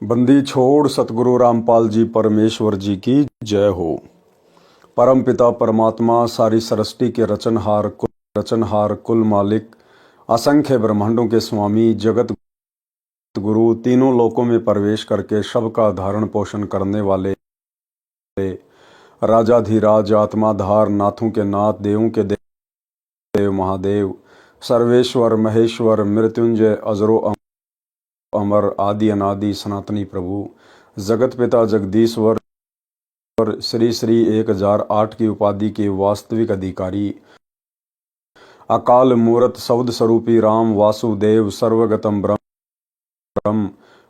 बंदी छोड़ सतगुरु रामपाल जी परमेश्वर जी की जय हो। परम पिता परमात्मा सारी सृष्टि के रचनहार कुल मालिक असंख्य ब्रह्मांडों के स्वामी जगत गुरु तीनों लोकों में प्रवेश करके सबका धारण पोषण करने वाले राजाधिराज आत्माधार नाथों के नाथ देवों के देव महादेव सर्वेश्वर महेश्वर मृत्युंजय अजरो अमर आदि अनादि सनातनी प्रभु जगत पिता जगदीश्वर श्री श्री 1008 की उपाधि के वास्तविक अधिकारी अकाल मूर्त शब्द स्वरूपी राम वासुदेव सर्वगतम ब्रह्म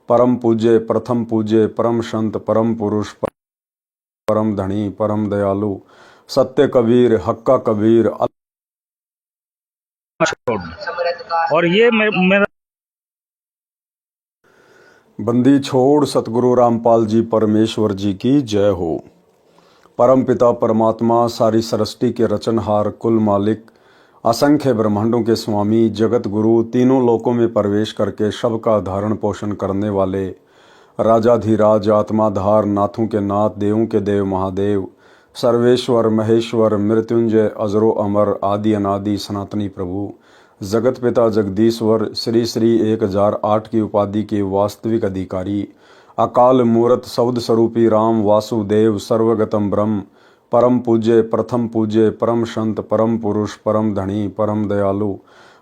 परम पूज्य प्रथम पूज्य परम संत परम पुरुष परम धनी परम दयालु सत्य कबीर हक्का कबीर और ये मेरा बंदी छोड़ सतगुरु रामपाल जी परमेश्वर जी की जय हो। परम पिता परमात्मा सारी सृष्टि के रचनहार कुल मालिक असंख्य ब्रह्मांडों के स्वामी जगत गुरु तीनों लोकों में प्रवेश करके सबका धारण पोषण करने वाले राजाधिराज आत्माधार नाथों के नाथ देवों के देव महादेव सर्वेश्वर महेश्वर मृत्युंजय अजरो अमर आदि अनादि सनातनी प्रभु जगत पिता जगदीश्वर श्री श्री 1008 की उपाधि के वास्तविक अधिकारी अकाल मूर्त शब्द स्वरूपी राम वासुदेव सर्वगतम ब्रह्म परम पूज्य प्रथम पूज्य परम संत परम पुरुष परम धनी परम दयालु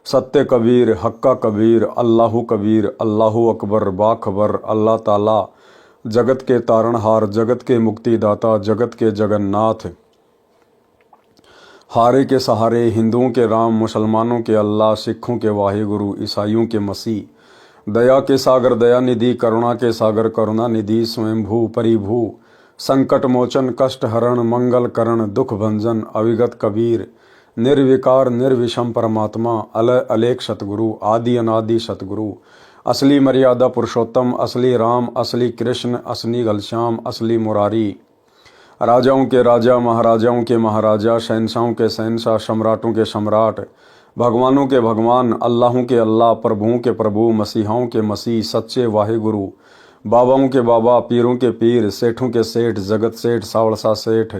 सत्य कबीर हक्का कबीर अल्लाहु कबीर अल्लाहु अकबर बाखबर अल्लाह ताला जगत के तारणहार जगत के मुक्तिदाता जगत के जगन्नाथ हारे के सहारे हिंदुओं के राम मुसलमानों के अल्लाह सिखों के वाहिगुरु ईसाइयों के मसीह दया के सागर दया निधि करुणा के सागर करुणा निधि स्वयंभू परिभू संकट मोचन कष्ट हरण मंगल करण दुख भंजन अविगत कबीर निर्विकार निर्विषम परमात्मा अलय अलेख सतगुरु आदि अनादि सतगुरु असली मर्यादा पुरुषोत्तम असली राम असली कृष्ण असली घनश्याम असली मुरारी राजाओं के राजा महाराजाओं के महाराजा शहनशाहों के शहनशाह सम्राटों के सम्राट भगवानों के भगवान अल्लाहों के अल्लाह प्रभुओं के प्रभु मसीहाओं के मसीह सच्चे वाहिगुरु बाबाओं के बाबा पीरों के पीर सेठों के सेठ जगत सेठ सावड़सा सेठ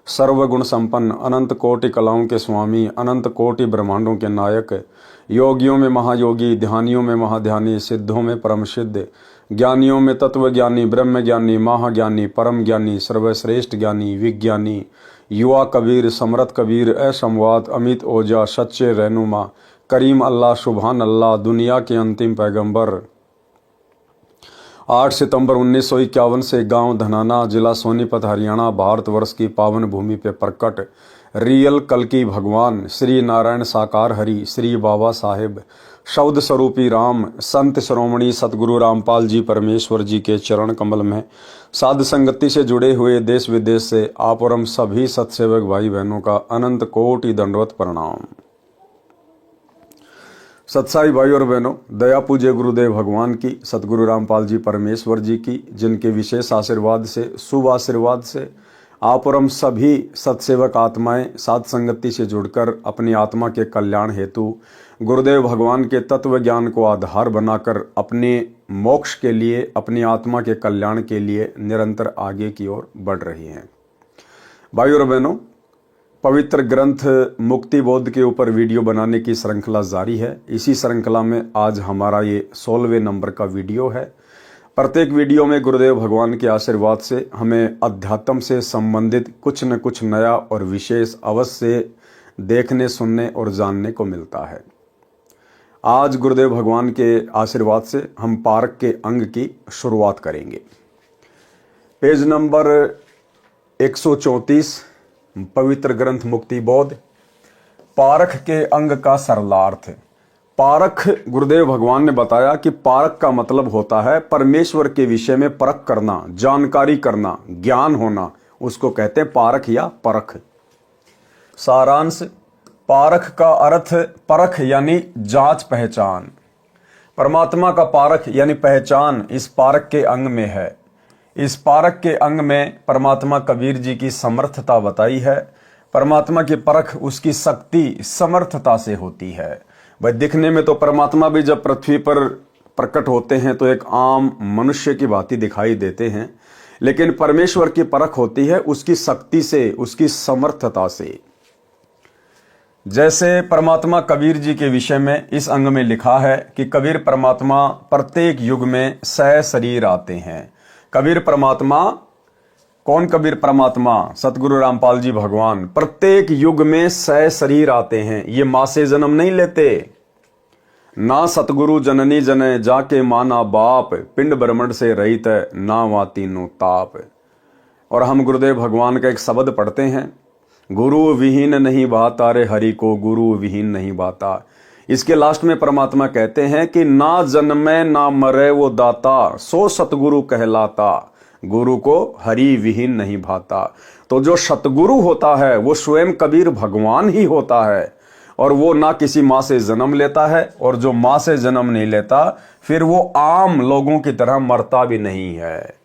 सर्वगुण संपन्न अनंत कोटि कलाओं के स्वामी अनंत कोटि ब्रह्मांडों के नायक योगियों में महायोगी ध्यानियों में महाध्यानी सिद्धों में परम सिद्ध ज्ञानियों में तत्व ज्ञानी ब्रह्म ज्ञानी महाज्ञानी परम ज्ञानी सर्वश्रेष्ठ ज्ञानी विज्ञानी युवा कबीर समरथ कबीर असंवाद अमित ओजा सच्चे रहनुमा करीम अल्लाह सुभान अल्लाह दुनिया के अंतिम पैगंबर 8 सितंबर 1951 से गांव धनाना जिला सोनीपत हरियाणा भारतवर्ष की पावन भूमि पे प्रकट रियल कल्कि भगवान श्री नारायण साकार हरि श्री बाबा साहेब शब्द स्वरूपी राम संत श्रोमणी सतगुरु रामपाल जी परमेश्वर जी के चरण कमल में साध संगति से जुड़े हुए देश विदेश से आप और हम सभी सत्सेवक भाई बहनों का अनंत कोटि दंडवत प्रणाम। सत्साई भाई और बहनों, दया पूज्य गुरुदेव भगवान की सतगुरु रामपाल जी परमेश्वर जी की जिनके विशेष आशीर्वाद से शुभ आशीर्वाद से आप और हम सभी सत्सेवक आत्माएं साध संगति से जुड़कर अपनी आत्मा के कल्याण हेतु गुरुदेव भगवान के तत्व ज्ञान को आधार बनाकर अपने मोक्ष के लिए अपनी आत्मा के कल्याण के लिए निरंतर आगे की ओर बढ़ रही हैं। भाई और बहनों, पवित्र ग्रंथ मुक्ति बोध के ऊपर वीडियो बनाने की श्रृंखला जारी है। इसी श्रृंखला में आज हमारा ये 16वें नंबर का वीडियो है। प्रत्येक वीडियो में गुरुदेव भगवान के आशीर्वाद से हमें अध्यात्म से संबंधित कुछ न कुछ नया और विशेष अवश्य देखने सुनने और जानने को मिलता है। आज गुरुदेव भगवान के आशीर्वाद से हम पारक के अंग की शुरुआत करेंगे। पेज नंबर 134 पवित्र ग्रंथ मुक्ति बोध पारख के अंग का सरलार्थ। पारख गुरुदेव भगवान ने बताया कि पारख का मतलब होता है परमेश्वर के विषय में परख करना, जानकारी करना, ज्ञान होना, उसको कहते हैं पारख या परख। सारांश, पारख का अर्थ परख यानी जांच पहचान। परमात्मा का पारख यानी पहचान इस पारख के अंग में है। इस पारख के अंग में परमात्मा कबीर जी की समर्थता बताई है। परमात्मा की परख उसकी शक्ति समर्थता से होती है। भाई दिखने में तो परमात्मा भी जब पृथ्वी पर प्रकट होते हैं तो एक आम मनुष्य की भांति दिखाई देते हैं, लेकिन परमेश्वर की परख होती है उसकी शक्ति से, उसकी समर्थता से। जैसे परमात्मा कबीर जी के विषय में इस अंग में लिखा है कि कबीर परमात्मा प्रत्येक युग में सह शरीर आते हैं। कबीर परमात्मा, कौन कबीर परमात्मा? सतगुरु रामपाल जी भगवान प्रत्येक युग में सह शरीर आते हैं। ये मां से जन्म नहीं लेते। ना सतगुरु जननी जने जाके माना बाप, पिंड ब्रह्मंड से रहित ना वा तीनों ताप। और हम गुरुदेव भगवान का एक शब्द पढ़ते हैं, गुरु विहीन नहीं भाता रे हरि को गुरु विहीन नहीं भाता। इसके लास्ट में परमात्मा कहते हैं कि ना जन्मे ना मरे वो दाता, सो सतगुरु कहलाता, गुरु को हरि विहीन नहीं भाता। तो जो सतगुरु होता है वो स्वयं कबीर भगवान ही होता है, और वो ना किसी माँ से जन्म लेता है, और जो माँ से जन्म नहीं लेता फिर वो आम लोगों की तरह मरता भी नहीं है।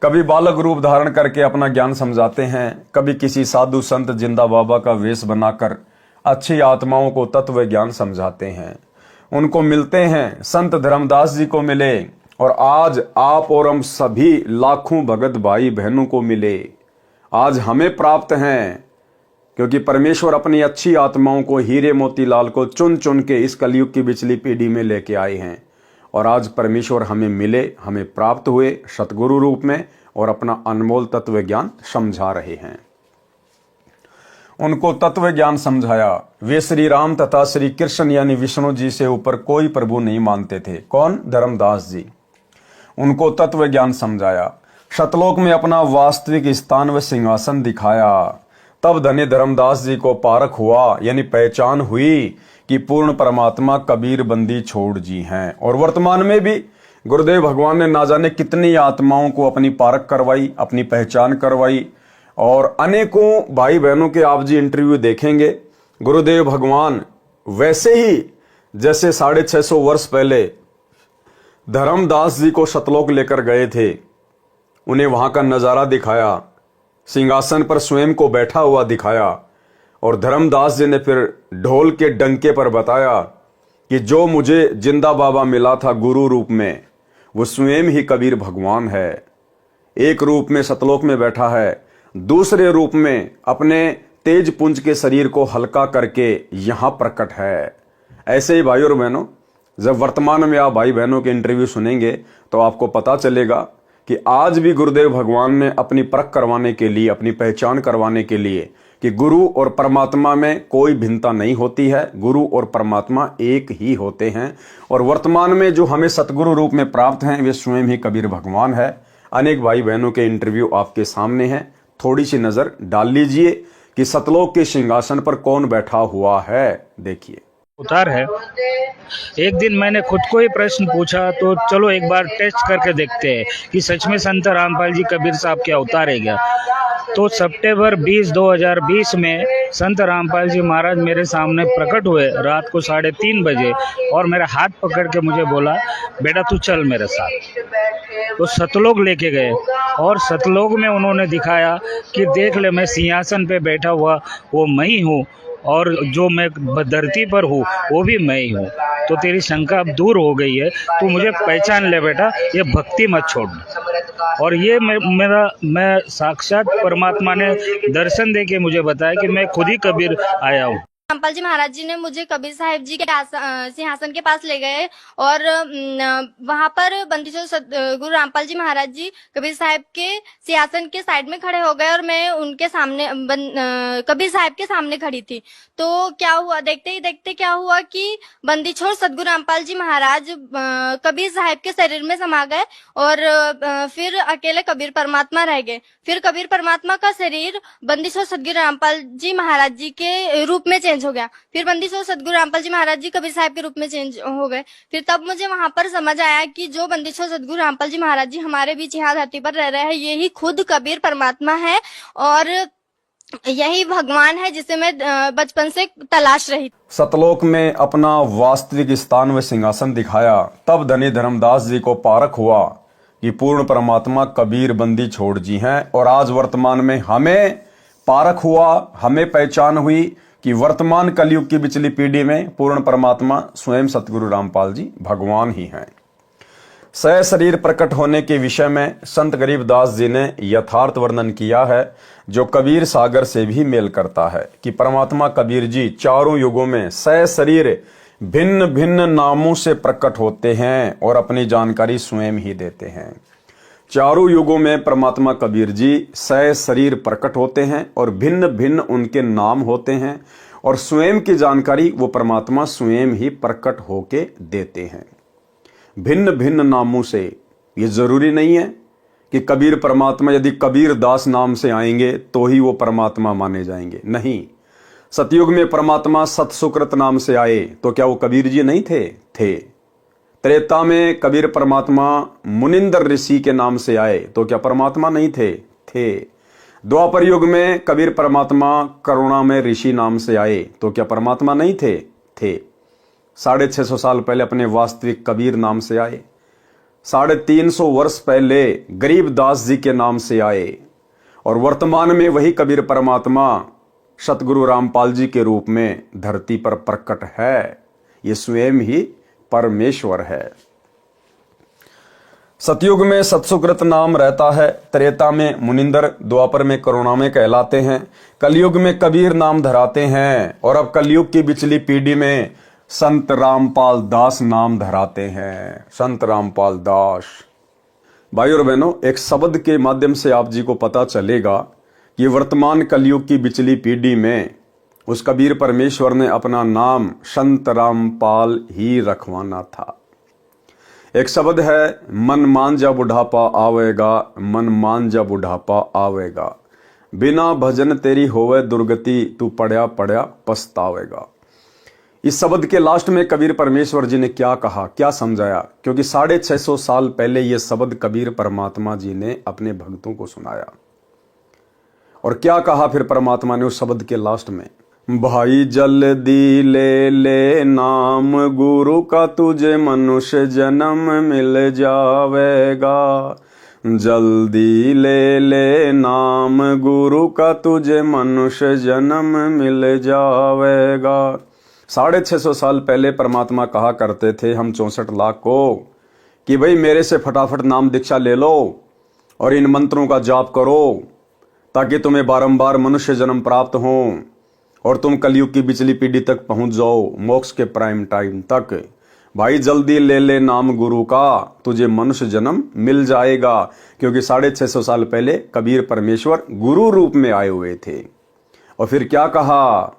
कभी बालक रूप धारण करके अपना ज्ञान समझाते हैं, कभी किसी साधु संत जिंदा बाबा का वेश बनाकर अच्छी आत्माओं को तत्व ज्ञान समझाते हैं। उनको मिलते हैं, संत धर्मदास जी को मिले, और आज आप और हम सभी लाखों भगत भाई बहनों को मिले। आज हमें प्राप्त हैं, क्योंकि परमेश्वर अपनी अच्छी आत्माओं को, हीरे मोतीलाल को चुन चुन के इस कलयुग की पिछली पीढ़ी में लेके आए हैं। और आज परमेश्वर हमें मिले, हमें प्राप्त हुए सतगुरु रूप में, और अपना अनमोल तत्व ज्ञान समझा रहे हैं। उनको तत्व ज्ञान समझाया। वे श्री राम तथा श्री कृष्ण यानी विष्णु जी से ऊपर कोई प्रभु नहीं मानते थे। कौन? धर्मदास जी। उनको तत्व ज्ञान समझाया, सतलोक में अपना वास्तविक स्थान व सिंहासन दिखाया। तब धन्य धर्मदास जी को पारख हुआ, यानी पहचान हुई कि पूर्ण परमात्मा कबीर बंदी छोड़ जी हैं। और वर्तमान में भी गुरुदेव भगवान ने ना जाने कितनी आत्माओं को अपनी पारख करवाई, अपनी पहचान करवाई। और अनेकों भाई बहनों के आप जी इंटरव्यू देखेंगे, गुरुदेव भगवान वैसे ही जैसे 650 वर्ष पहले धर्मदास जी को सतलोक लेकर गए थे, उन्हें वहां का नजारा दिखाया, सिंहासन पर स्वयं को बैठा हुआ दिखाया। और धर्मदास जी ने फिर ढोल के डंके पर बताया कि जो मुझे जिंदा बाबा मिला था गुरु रूप में, वो स्वयं ही कबीर भगवान है। एक रूप में सतलोक में बैठा है, दूसरे रूप में अपने तेज पुंज के शरीर को हल्का करके यहां प्रकट है। ऐसे ही भाई और बहनों, जब वर्तमान में आप भाई बहनों के इंटरव्यू सुनेंगे तो आपको पता चलेगा कि आज भी गुरुदेव भगवान ने अपनी परख करवाने के लिए, अपनी पहचान करवाने के लिए कि गुरु और परमात्मा में कोई भिन्नता नहीं होती है, गुरु और परमात्मा एक ही होते हैं। और वर्तमान में जो हमें सतगुरु रूप में प्राप्त हैं वे स्वयं ही कबीर भगवान है। अनेक भाई बहनों के इंटरव्यू आपके सामने हैं, थोड़ी सी नजर डाल लीजिए कि सतलोक के सिंहासन पर कौन बैठा हुआ है। देखिए, उतार है। एक दिन मैंने खुद को ही प्रश्न पूछा, तो चलो एक बार टेस्ट करके देखते हैं कि सच में संत रामपाल जी कबीर साहब क्या उतारे क्या। तो सितंबर 20, 2020 में संत रामपाल जी महाराज मेरे सामने प्रकट हुए रात को 3:30 बजे, और मेरा हाथ पकड़ के मुझे बोला, बेटा तू चल मेरे साथ। तो सतलोक लेके गए, और सतलोक में उन्होंने दिखाया कि देख ले, मैं सिंहासन पे बैठा हुआ वो मैं ही हूँ, और जो मैं धरती पर हूँ वो भी मैं ही हूँ। तो तेरी शंका अब दूर हो गई है, तू मुझे पहचान ले बेटा, ये भक्ति मत छोड़ना। और ये मैं साक्षात परमात्मा ने दर्शन दे के मुझे बताया कि मैं खुद ही कबीर आया हूँ। रामपाल जी महाराज जी ने मुझे कबीर साहिब जी के सिंहासन के पास ले गए, और वहां पर बंदीछोड़ गुरु रामपाल जी महाराज जी कबीर साहिब के सिंहासन के साइड में खड़े हो गए, और मैं उनके सामने कबीर साहिब के सामने खड़ी थी। तो क्या हुआ, देखते ही देखते क्या हुआ कि बंदीछोड़ सतगुरु रामपाल जी महाराज कबीर साहिब के शरीर में समा गए, और फिर अकेले कबीर परमात्मा रह गए। फिर कबीर परमात्मा का शरीर बंदीछोड़ सतगुरु रामपाल जी महाराज जी के रूप में चेंज हो गया। फिर बंदीछोड़ सतगुरु रामपाल जी महाराज जी कबीर साहिब के रूप में चेंज हो गए। फिर तब मुझे वहां पर समझ आया कि जो बंदीछोड़ सतगुरु रामपाल जी महाराज जी हमारे बीच यहाँ धरती पर रह रहे हैं, ये ही खुद कबीर परमात्मा है, और यही भगवान है जिसे मैं बचपन से तलाश रही। सतलोक में अपना वास्तविक स्थान व सिंहासन दिखाया। तब धनी धर्मदास जी को पारख हुआ कि पूर्ण परमात्मा कबीर बंदी छोड़ जी हैं। और आज वर्तमान में हमें पारख हुआ, हमें पहचान हुई कि वर्तमान कलयुग की पिछली पीढ़ी में पूर्ण परमात्मा स्वयं सतगुरु रामपाल जी भगवान ही हैं। सह शरीर प्रकट होने के विषय में संत गरीबदास जी ने यथार्थ वर्णन किया है, जो कबीर सागर से भी मेल करता है कि परमात्मा कबीर जी चारों युगों में सह शरीर भिन्न भिन्न नामों से प्रकट होते हैं और अपनी जानकारी स्वयं ही देते हैं। चारों युगों में परमात्मा कबीर जी सह शरीर प्रकट होते हैं और भिन्न भिन्न उनके नाम होते हैं और स्वयं की जानकारी वो परमात्मा स्वयं ही प्रकट होके देते हैं भिन्न भिन्न नामों से। ये जरूरी नहीं है कि कबीर परमात्मा यदि कबीर दास नाम से आएंगे तो ही वो परमात्मा माने जाएंगे, नहीं। सतयुग में परमात्मा सतसुकृत नाम से आए तो क्या वो कबीर जी नहीं थे। त्रेता में कबीर परमात्मा मुनिंदर ऋषि के नाम से आए तो क्या परमात्मा नहीं थे। द्वापर युग में कबीर परमात्मा करुणा में ऋषि नाम से आए तो क्या परमात्मा नहीं थे। 650 साल पहले अपने वास्तविक कबीर नाम से आए। 350 वर्ष पहले गरीबदास जी के नाम से आए और वर्तमान में वही कबीर परमात्मा सतगुरु रामपाल जी के रूप में धरती पर प्रकट है। ये स्वयं ही परमेश्वर है। सतयुग में सतसुकृत नाम रहता है, त्रेता में मुनिंदर, द्वापर में करुणा में कहलाते हैं, कलयुग में कबीर नाम धराते हैं और अब कलयुग की पिछली पीढ़ी में संत रामपाल दास नाम धराते हैं। संत रामपाल दास। भाई और बहनों, एक शब्द के माध्यम से आप जी को पता चलेगा कि वर्तमान कलयुग की पिछली पीढ़ी में उस कबीर परमेश्वर ने अपना नाम संत रामपाल ही रखवाना था। एक शब्द है, मन मांझा बुढ़ापा आवेगा, मन मांझा बुढ़ापा आवेगा, बिना भजन तेरी होवे दुर्गति, तू पढ़या पढ़या पछतावेगा। इस शब्द के लास्ट में कबीर परमेश्वर जी ने क्या कहा, क्या समझाया, क्योंकि 650 साल पहले यह शब्द कबीर परमात्मा जी ने अपने भक्तों को सुनाया। और क्या कहा फिर परमात्मा ने उस शब्द के लास्ट में, भाई जल्दी ले ले नाम गुरु का, तुझे मनुष्य जन्म मिल जावेगा। जल्दी ले ले नाम गुरु का, तुझे मनुष्य जन्म मिल जावेगा। 650 साल पहले परमात्मा कहा करते थे हम 64 लाख को कि भाई मेरे से फटाफट नाम दीक्षा ले लो और इन मंत्रों का जाप करो ताकि तुम्हें बारंबार मनुष्य जन्म प्राप्त हो और तुम कलयुग की पिछली पीढ़ी तक पहुंच जाओ, मोक्ष के प्राइम टाइम तक। भाई जल्दी ले ले नाम गुरु का, तुझे मनुष्य जन्म मिल जाएगा। क्योंकि 650 साल पहले कबीर परमेश्वर गुरु रूप में आए हुए थे। और फिर क्या कहा,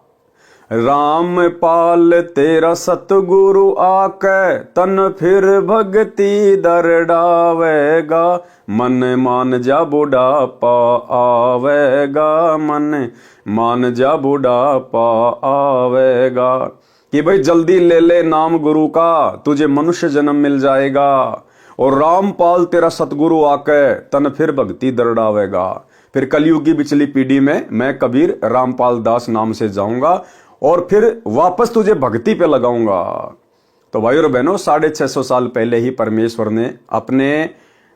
रामपाल तेरा सतगुरु आके, तन फिर भक्ति दर डावेगा, मन मान जा बुढ़ापा आवेगा, मन मान जा बुढ़ापा आवेगा। कि भाई जल्दी ले ले नाम गुरु का, तुझे मनुष्य जन्म मिल जाएगा। और रामपाल तेरा सतगुरु आके, तन फिर भक्ति दर डावेगा। फिर कलयुग की पिछली पीढ़ी में मैं कबीर रामपाल दास नाम से जाऊंगा और फिर वापस तुझे भक्ति पे लगाऊंगा। तो भाई और बहनों, 650 साल पहले ही परमेश्वर ने अपने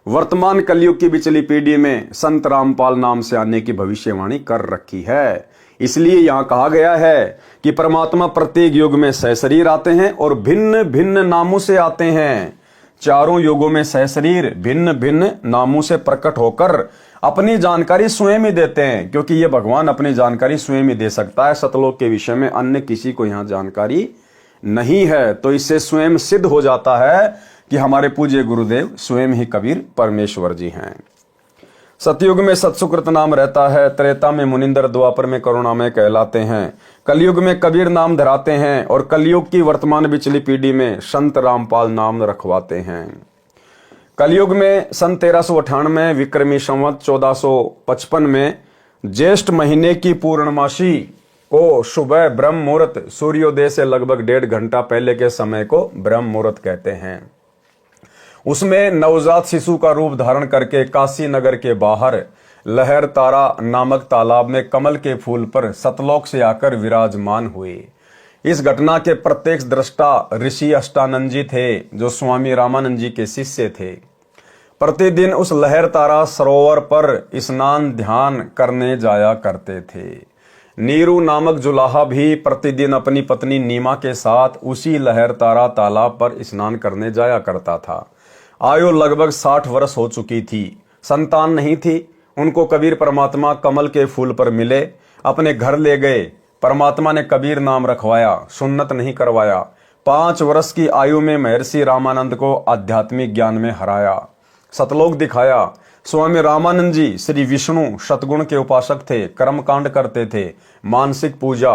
वर्तमान कलयुग की पिछली पीढ़ी में संत रामपाल नाम से आने की भविष्यवाणी कर रखी है। इसलिए यहां कहा गया है कि परमात्मा प्रत्येक युग में सहशरीर आते हैं और भिन्न भिन्न नामों से आते हैं। चारों युगों में सहशरीर भिन्न भिन्न नामों से प्रकट होकर अपनी जानकारी स्वयं ही देते हैं, क्योंकि ये भगवान अपनी जानकारी स्वयं ही दे सकता है। सतलोक के विषय में अन्य किसी को यहां जानकारी नहीं है। तो इससे स्वयं सिद्ध हो जाता है कि हमारे पूज्य गुरुदेव स्वयं ही कबीर परमेश्वर जी हैं। सतयुग में सतसुकृत नाम रहता है, त्रेता में मुनिंदर, द्वापर में करुणा में कहलाते हैं, कलयुग में कबीर नाम धराते हैं और कलयुग की वर्तमान पिछली पीढ़ी में संत रामपाल नाम रखवाते हैं। कलयुग में सन 1398 विक्रमी संवत 1455 में ज्येष्ठ महीने की पूर्णमासी को सुबह ब्रह्म मुहूर्त, सूर्योदय से लगभग 1.5 घंटा पहले के समय को ब्रह्म मुहूर्त कहते हैं। उसमें नवजात शिशु का रूप धारण करके काशी नगर के बाहर लहर तारा नामक तालाब में कमल के फूल पर सतलोक से आकर विराजमान हुए। इस घटना के प्रत्यक्ष दृष्टा ऋषि अष्टानंद जी थे, जो स्वामी रामानंद जी के शिष्य थे। प्रतिदिन उस लहर तारा सरोवर पर स्नान ध्यान करने जाया करते थे। नीरू नामक जुलाहा भी प्रतिदिन अपनी पत्नी नीमा के साथ उसी लहरतारा तालाब पर स्नान करने जाया करता था। आयु लगभग 60 वर्ष हो चुकी थी। संतान नहीं थी। उनको कबीर परमात्मा कमल के फूल पर मिले, अपने घर ले गए। परमात्मा ने कबीर नाम रखवाया, सुन्नत नहीं करवाया। 5 वर्ष की आयु में महर्षि रामानंद को आध्यात्मिक ज्ञान में हराया, सतलोक दिखाया। स्वामी रामानंद जी श्री विष्णु शतगुण के उपासक थे, कर्मकांड करते थे, मानसिक पूजा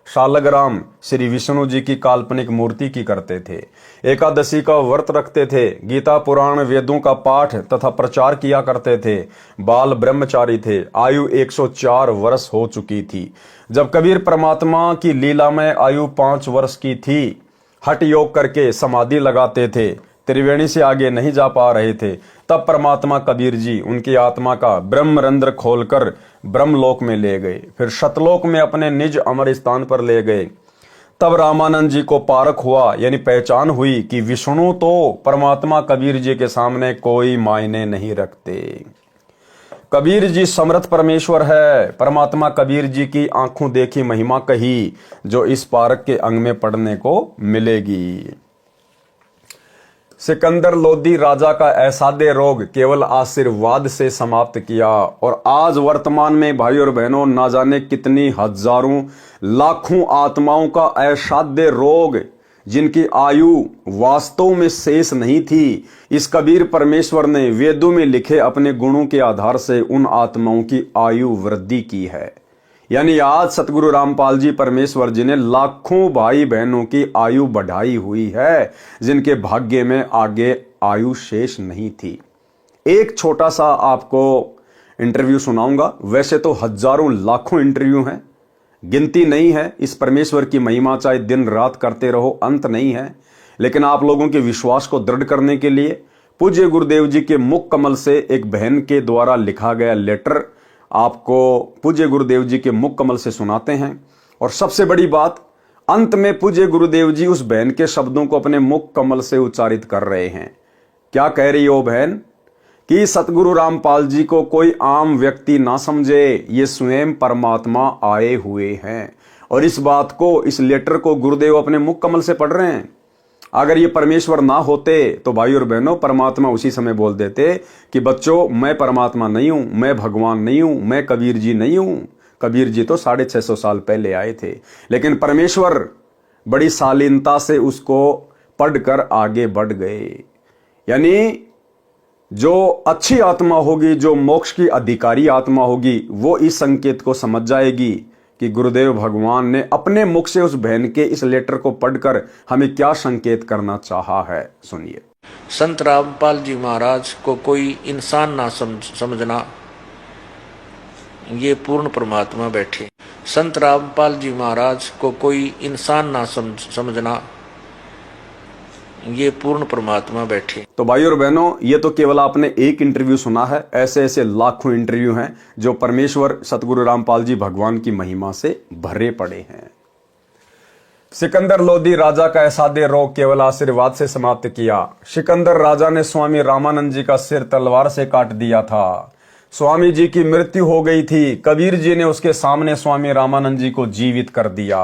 शालग्राम श्री विष्णु जी की काल्पनिक मूर्ति की करते थे, एकादशी का व्रत रखते थे, गीता पुराण वेदों का पाठ तथा प्रचार किया करते थे, बाल ब्रह्मचारी थे। आयु 104 वर्ष हो चुकी थी। जब कबीर परमात्मा की लीला में आयु 5 वर्ष की थी, हठ योग करके समाधि लगाते थे, त्रिवेणी से आगे नहीं जा पा रहे थे, तब परमात्मा कबीर जी उनकी आत्मा का ब्रह्मरंध्र खोलकर ब्रह्मलोक में ले गए, फिर शतलोक में अपने निज अमर स्थान पर ले गए। तब रामानंद जी को पारख हुआ, यानी पहचान हुई कि विष्णु तो परमात्मा कबीर जी के सामने कोई मायने नहीं रखते। कबीर जी समर्थ परमेश्वर है। परमात्मा कबीर जी की आंखों देखी महिमा कही, जो इस पारक के अंग में पढ़ने को मिलेगी। सिकंदर लोदी राजा का असाध्य रोग केवल आशीर्वाद से समाप्त किया, और आज वर्तमान में भाई और बहनों, ना जाने कितनी हजारों लाखों आत्माओं का असाध्य रोग, जिनकी आयु वास्तव में शेष नहीं थी, इस कबीर परमेश्वर ने वेदों में लिखे अपने गुणों के आधार से उन आत्माओं की आयु वृद्धि की है। यानी आज सतगुरु रामपाल जी परमेश्वर जी ने लाखों भाई बहनों की आयु बढ़ाई हुई है, जिनके भाग्य में आगे आयु शेष नहीं थी। एक छोटा सा आपको इंटरव्यू सुनाऊंगा। वैसे तो हजारों लाखों इंटरव्यू हैं, गिनती नहीं है। इस परमेश्वर की महिमा चाहे दिन रात करते रहो, अंत नहीं है। लेकिन आप लोगों के विश्वास को दृढ़ करने के लिए पूज्य गुरुदेव जी के मुख कमल से एक बहन के द्वारा लिखा गया लेटर आपको पूज्य गुरुदेव जी के मुख कमल से सुनाते हैं। और सबसे बड़ी बात, अंत में पूज्य गुरुदेव जी उस बहन के शब्दों को अपने मुख कमल से उच्चारित कर रहे हैं। क्या कह रही हो बहन? कि सतगुरु रामपाल जी को कोई आम व्यक्ति ना समझे, ये स्वयं परमात्मा आए हुए हैं। और इस बात को, इस लेटर को गुरुदेव अपने मुख कमल से पढ़ रहे हैं। अगर ये परमेश्वर ना होते तो भाई और बहनों, परमात्मा उसी समय बोल देते कि बच्चों, मैं परमात्मा नहीं हूं, मैं भगवान नहीं हूं, मैं कबीर जी नहीं हूं। कबीर जी तो 650 साल पहले आए थे। लेकिन परमेश्वर बड़ी शालीनता से उसको पढ़कर आगे बढ़ गए। यानी जो अच्छी आत्मा होगी, जो मोक्ष की अधिकारी आत्मा होगी, वो इस संकेत को समझ जाएगी कि गुरुदेव भगवान ने अपने मुख से उस बहन के इस लेटर को पढ़कर हमें क्या संकेत करना चाहा है। सुनिए। संत रामपाल जी महाराज को कोई इंसान ना समझना, ये पूर्ण परमात्मा बैठे। संत रामपाल जी महाराज को कोई इंसान ना समझना, ये पूर्ण परमात्मा बैठे। तो भाई और बहनों, ये तो केवल आपने एक इंटरव्यू सुना है। ऐसे ऐसे लाखों इंटरव्यू हैं जो परमेश्वर सतगुरु रामपाल जी भगवान की महिमा से भरे पड़े हैं। सिकंदर लोदी राजा का असाध्य रोग केवल आशीर्वाद से समाप्त किया। सिकंदर राजा ने स्वामी रामानंद जी का सिर तलवार से काट दिया था। स्वामी जी की मृत्यु हो गई थी। कबीर जी ने उसके सामने स्वामी रामानंद जी को जीवित कर दिया,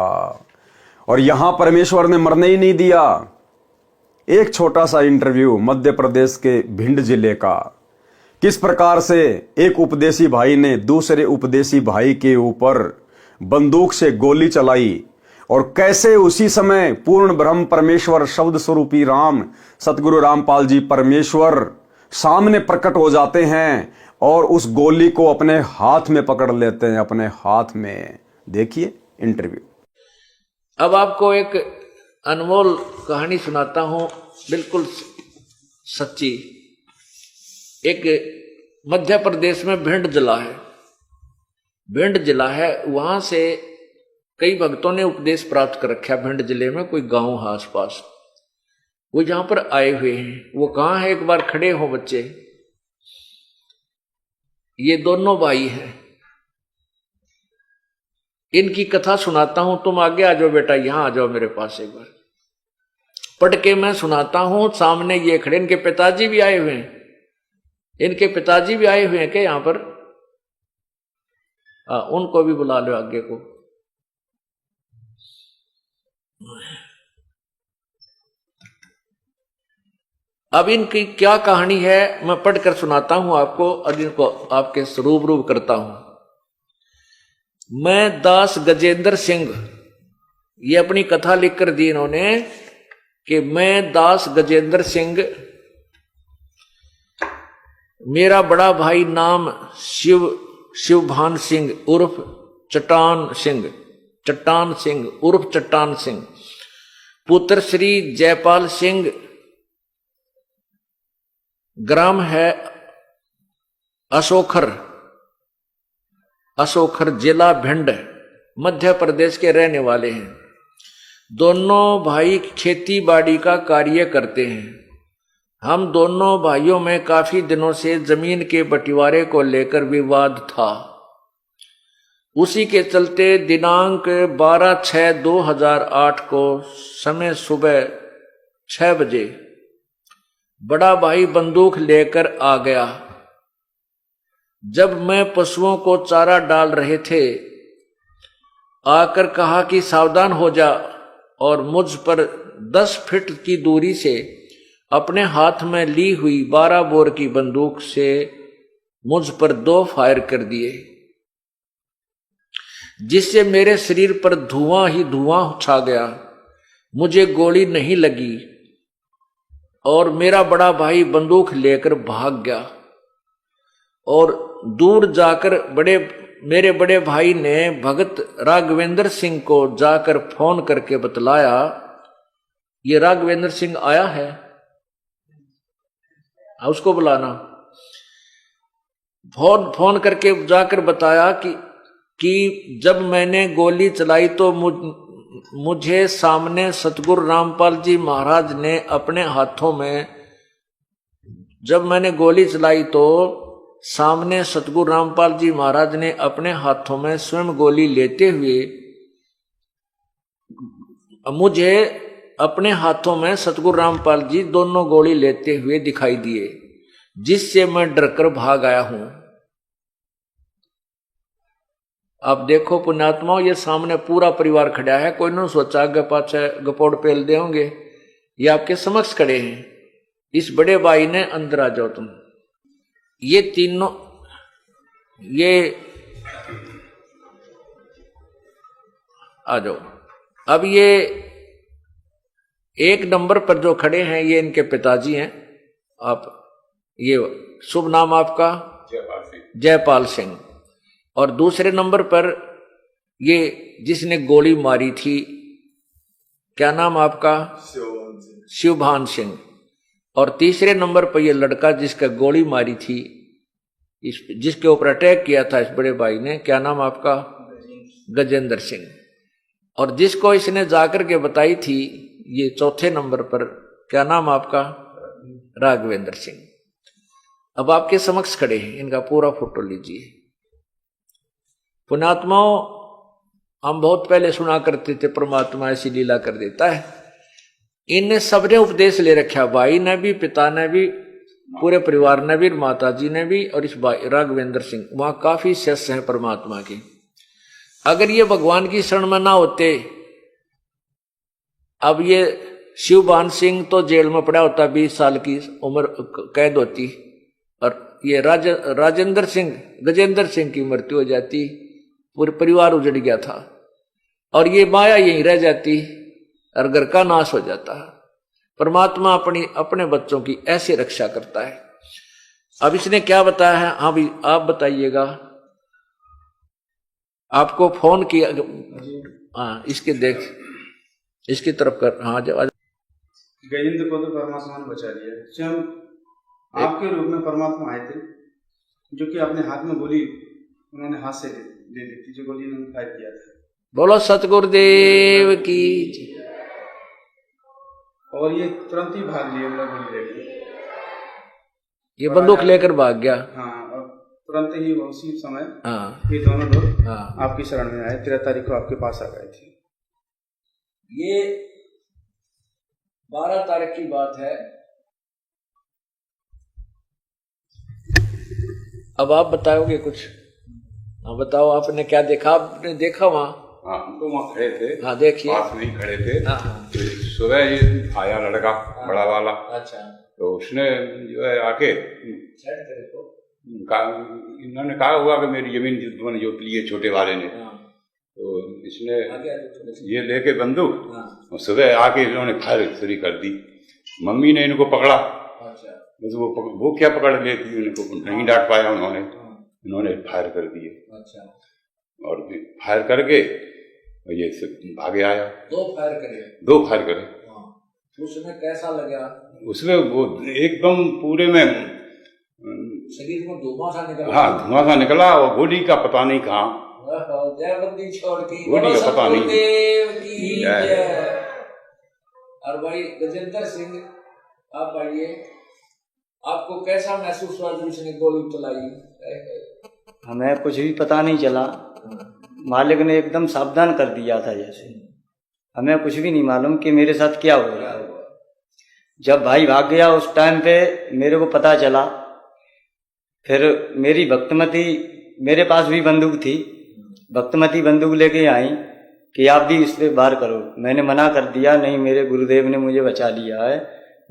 और यहां परमेश्वर ने मरने ही नहीं दिया। एक छोटा सा इंटरव्यू मध्य प्रदेश के भिंड जिले का, किस प्रकार से एक उपदेशी भाई ने दूसरे उपदेशी भाई के ऊपर बंदूक से गोली चलाई, और कैसे उसी समय पूर्ण ब्रह्म परमेश्वर शब्द स्वरूपी राम सतगुरु रामपाल जी परमेश्वर सामने प्रकट हो जाते हैं और उस गोली को अपने हाथ में पकड़ लेते हैं, अपने हाथ में। देखिए इंटरव्यू। अब आपको एक अनमोल कहानी सुनाता हूं, बिल्कुल सच्ची। एक मध्य प्रदेश में भिंड जिला है, भिंड जिला है, वहां से कई भक्तों ने उपदेश प्राप्त कर रखा। भिंड जिले में कोई गांव है आसपास, वो जहां पर आए हुए हैं। वो कहां है, एक बार खड़े हो बच्चे। ये दोनों भाई हैं, इनकी कथा सुनाता हूं। तुम आगे आ जाओ बेटा, यहां आ जाओ मेरे पास एक बार। पढ़ के मैं सुनाता हूं। सामने ये खड़े, इनके पिताजी भी आए हुए हैं। इनके पिताजी भी आए हुए हैं क्या यहां पर? उनको भी बुला लो आगे को। अब इनकी क्या कहानी है मैं पढ़कर सुनाता हूं आपको और इनको आपके रूबरू करता हूं। मैं दास गजेंद्र सिंह, ये अपनी कथा लिखकर दी इन्होंने कि मैं दास गजेंद्र सिंह, मेरा बड़ा भाई नाम शिवभान सिंह उर्फ चट्टान सिंह उर्फ चट्टान सिंह, पुत्र श्री जयपाल सिंह, ग्राम है अशोखर जिला भिंड, मध्य प्रदेश के रहने वाले हैं। दोनों भाई खेती बाड़ी का कार्य करते हैं। हम दोनों भाइयों में काफी दिनों से जमीन के बंटवारे को लेकर विवाद था। उसी के चलते दिनांक 12/6/2008 को समय सुबह 6 बजे बड़ा भाई बंदूक लेकर आ गया। जब मैं पशुओं को चारा डाल रहे थे, आकर कहा कि सावधान हो जा, और मुझ पर 10 फीट की दूरी से अपने हाथ में ली हुई 12 बोर की बंदूक से मुझ पर 2 फायर कर दिए, जिससे मेरे शरीर पर धुआं ही धुआं छा गया। मुझे गोली नहीं लगी और मेरा बड़ा भाई बंदूक लेकर भाग गया। और दूर जाकर मेरे बड़े भाई ने भगत राघवेंद्र सिंह को जाकर फोन करके बतलाया। ये राघवेंद्र सिंह आया है, उसको बुलाना। फोन करके जाकर बताया कि जब मैंने गोली चलाई तो मुझे सामने सतगुरु रामपाल जी महाराज ने अपने हाथों में, जब मैंने गोली चलाई तो सामने सतगुरु रामपाल जी महाराज ने अपने हाथों में स्वयं गोली लेते हुए, मुझे अपने हाथों में सतगुरु रामपाल जी दोनों गोली लेते हुए दिखाई दिए, जिससे मैं डरकर भाग आया हूं। अब देखो पुण्यात्माओं, ये सामने पूरा परिवार खड़ा है, कोई नहीं सोचा आगे पाछे गपोड़ पेल दे होंगे, ये आपके समक्ष खड़े हैं। इस बड़े भाई ने अंदर आ जाओ तुम, ये तीनों, ये आ जाओ। अब ये 1 नंबर पर जो खड़े हैं ये इनके पिताजी हैं। आप ये शुभ नाम आपका? जयपाल सिंह। और दूसरे नंबर पर ये जिसने गोली मारी थी, क्या नाम आपका? शिवभान सिंह। और तीसरे नंबर पर ये लड़का जिसका गोली मारी थी, जिसके ऊपर अटैक किया था इस बड़े भाई ने, क्या नाम आपका? गजेंद्र सिंह। और जिसको इसने जाकर के बताई थी ये चौथे नंबर पर, क्या नाम आपका? राघवेंद्र सिंह। अब आपके समक्ष खड़े हैं, इनका पूरा फोटो लीजिए। पुण्यात्माओं, हम बहुत पहले सुना करते थे परमात्मा ऐसी लीला कर देता है। इनने सबने उपदेश ले रखा, भाई ने भी, पिता ने भी, पूरे परिवार ने भी, माता जी ने भी, और इस भाई राघवेंद्र सिंह। वहां काफी शिष्य हैं परमात्मा के। अगर ये भगवान की शरण में ना होते, अब ये शिवभान सिंह तो जेल में पड़ा होता, 20 साल की उम्र कैद होती, और ये गजेंद्र सिंह की मृत्यु हो जाती, पूरे परिवार उजड़ गया था, और ये माया यहीं रह जाती और घर का नाश हो जाता है। परमात्मा अपने बच्चों की ऐसे रक्षा करता है। अब इसने क्या बताया है, हाँ भी आप बताइएगा। आपको फोन किया, हाँ इसकी तरफ कर, हाँ जब गजेंद्र को तो परमात्मा ने बचा लिया, स्वयं आपके रूप में परमात्मा आए थे, जो कि अपने हाथ में गोली उन्होंने हाथ से ले ली थी, जो गोली उन्होंने फायर किया था। बोलो सतगुरुदेव की। और ये तुरंत ही भाग लिए, गोली लेकर, ये बंदूक लेकर भाग गया। हाँ, और तुरंत ही उसी समय हाँ, ये दोनों लोग हाँ, आपकी शरण में आए। 13 तारीख को आपके पास आ गए थे। ये 12 तारीख की बात है। अब आप बताओगे कुछ? हाँ बताओ, आपने क्या देखा? आपने देखा वहां हाँ, हम तो वहाँ खड़े थे। हाँ देखिए, पास में ही खड़े थे। हाँ हाँ, तो सुबह ये आया लड़का बड़ा वाला, अच्छा, तो उसने जो है आके इन्होंने कहा होगा कि मेरी जमीन तुमने जो ली है छोटे वाले ने, तो इसने ये लेके बंदूक और सुबह आके इन्होंने फायर शुरू कर दी। मम्मी ने इनको पकड़ा, बस वो क्या पकड़ लेती, उनको नहीं डांट पाया इन्होंने फायर कर दिए। और फायर करके ये भागे आया। दो फायर करे। उसमें कैसा लगा? उसमें वो एकदम पूरे में शरीर में धुआं सा निकला। हाँ, धुआं सा निकला और गोली का पता नहीं कहाँ, जयबंदी छोड़ की गोली का पता नहीं। और भाई गजेंद्र सिंह, आप आइए, आपको कैसा महसूस हुआ जब उसने गोली चलाई? हमें कुछ भी पता नहीं चला, मालिक ने एकदम सावधान कर दिया था जैसे, हमें कुछ भी नहीं मालूम कि मेरे साथ क्या हो रहा है। जब भाई भाग गया उस टाइम पे मेरे को पता चला, फिर मेरी भक्तमती, मेरे पास भी बंदूक थी, भक्तमती बंदूक लेके आई कि आप भी इस पे वार करो। मैंने मना कर दिया, नहीं, मेरे गुरुदेव ने मुझे बचा लिया है,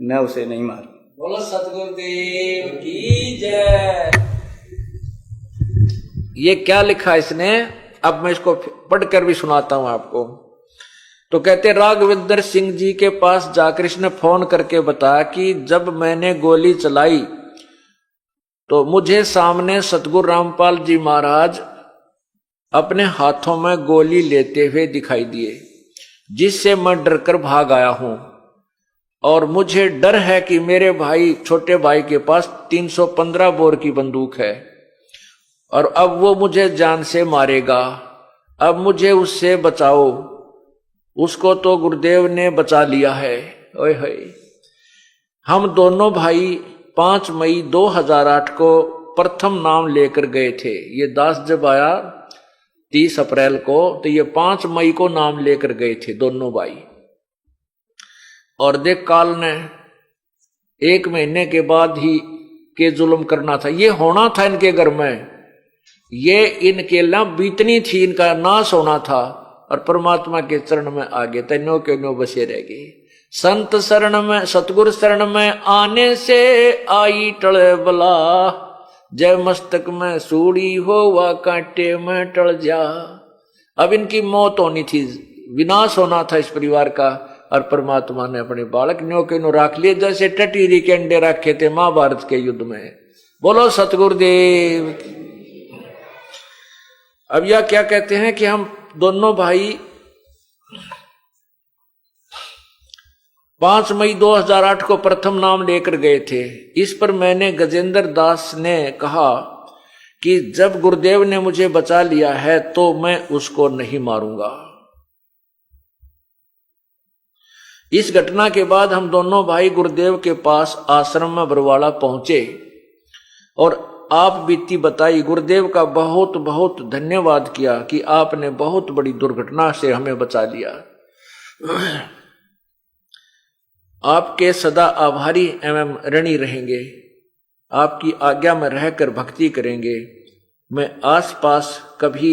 मैं उसे नहीं मारूं। बोलो सतगुरुदेव की जय। ये क्या लिखा इसने, अब मैं इसको पढ़कर भी सुनाता हूं आपको। तो कहते राघवेंद्र सिंह जी के पास जाकर इसने फोन करके बताया कि जब मैंने गोली चलाई तो मुझे सामने सतगुरु रामपाल जी महाराज अपने हाथों में गोली लेते हुए दिखाई दिए, जिससे मैं डरकर भाग आया हूं। और मुझे डर है कि मेरे भाई, छोटे भाई के पास 315 बोर की बंदूक है और अब वो मुझे जान से मारेगा। अब मुझे उससे बचाओ। उसको तो गुरुदेव ने बचा लिया है। ओए होए। हम दोनों भाई 5 मई 2008 को प्रथम नाम लेकर गए थे। ये दास जब आया 30 अप्रैल को, तो ये 5 मई को नाम लेकर गए थे दोनों भाई। और देख, काल ने 1 महीने के बाद ही के जुल्म करना था, ये होना था इनके घर में, ये इनके ला बीतनी थी, इनका नाश होना था। और परमात्मा के चरण में आगे तैनो के नो बसे रह गए। संत शरण में, सतगुरु शरण में आने से आई टले बला, जय मस्तक में सूड़ी हो व कांटे में टल जा। अब इनकी मौत होनी थी, विनाश होना था इस परिवार का, और परमात्मा ने अपने बालक न्यो के नो राख लिए, जैसे टटीरी के अंडे रखे थे महाभारत के युद्ध में। बोलो सतगुरुदेव। अब यह क्या कहते हैं कि हम दोनों भाई 5 मई 2008 को प्रथम नाम लेकर गए थे। इस पर मैंने गजेंद्र दास ने कहा कि जब गुरुदेव ने मुझे बचा लिया है तो मैं उसको नहीं मारूंगा। इस घटना के बाद हम दोनों भाई गुरुदेव के पास आश्रम में बरवाड़ा पहुंचे और आप बीती बताई। गुरुदेव का बहुत बहुत धन्यवाद किया कि आपने बहुत बड़ी दुर्घटना से हमें बचा लिया। आपके सदा आभारी एवं ऋणी रहेंगे। आपकी आज्ञा में रहकर भक्ति करेंगे। मैं आसपास कभी,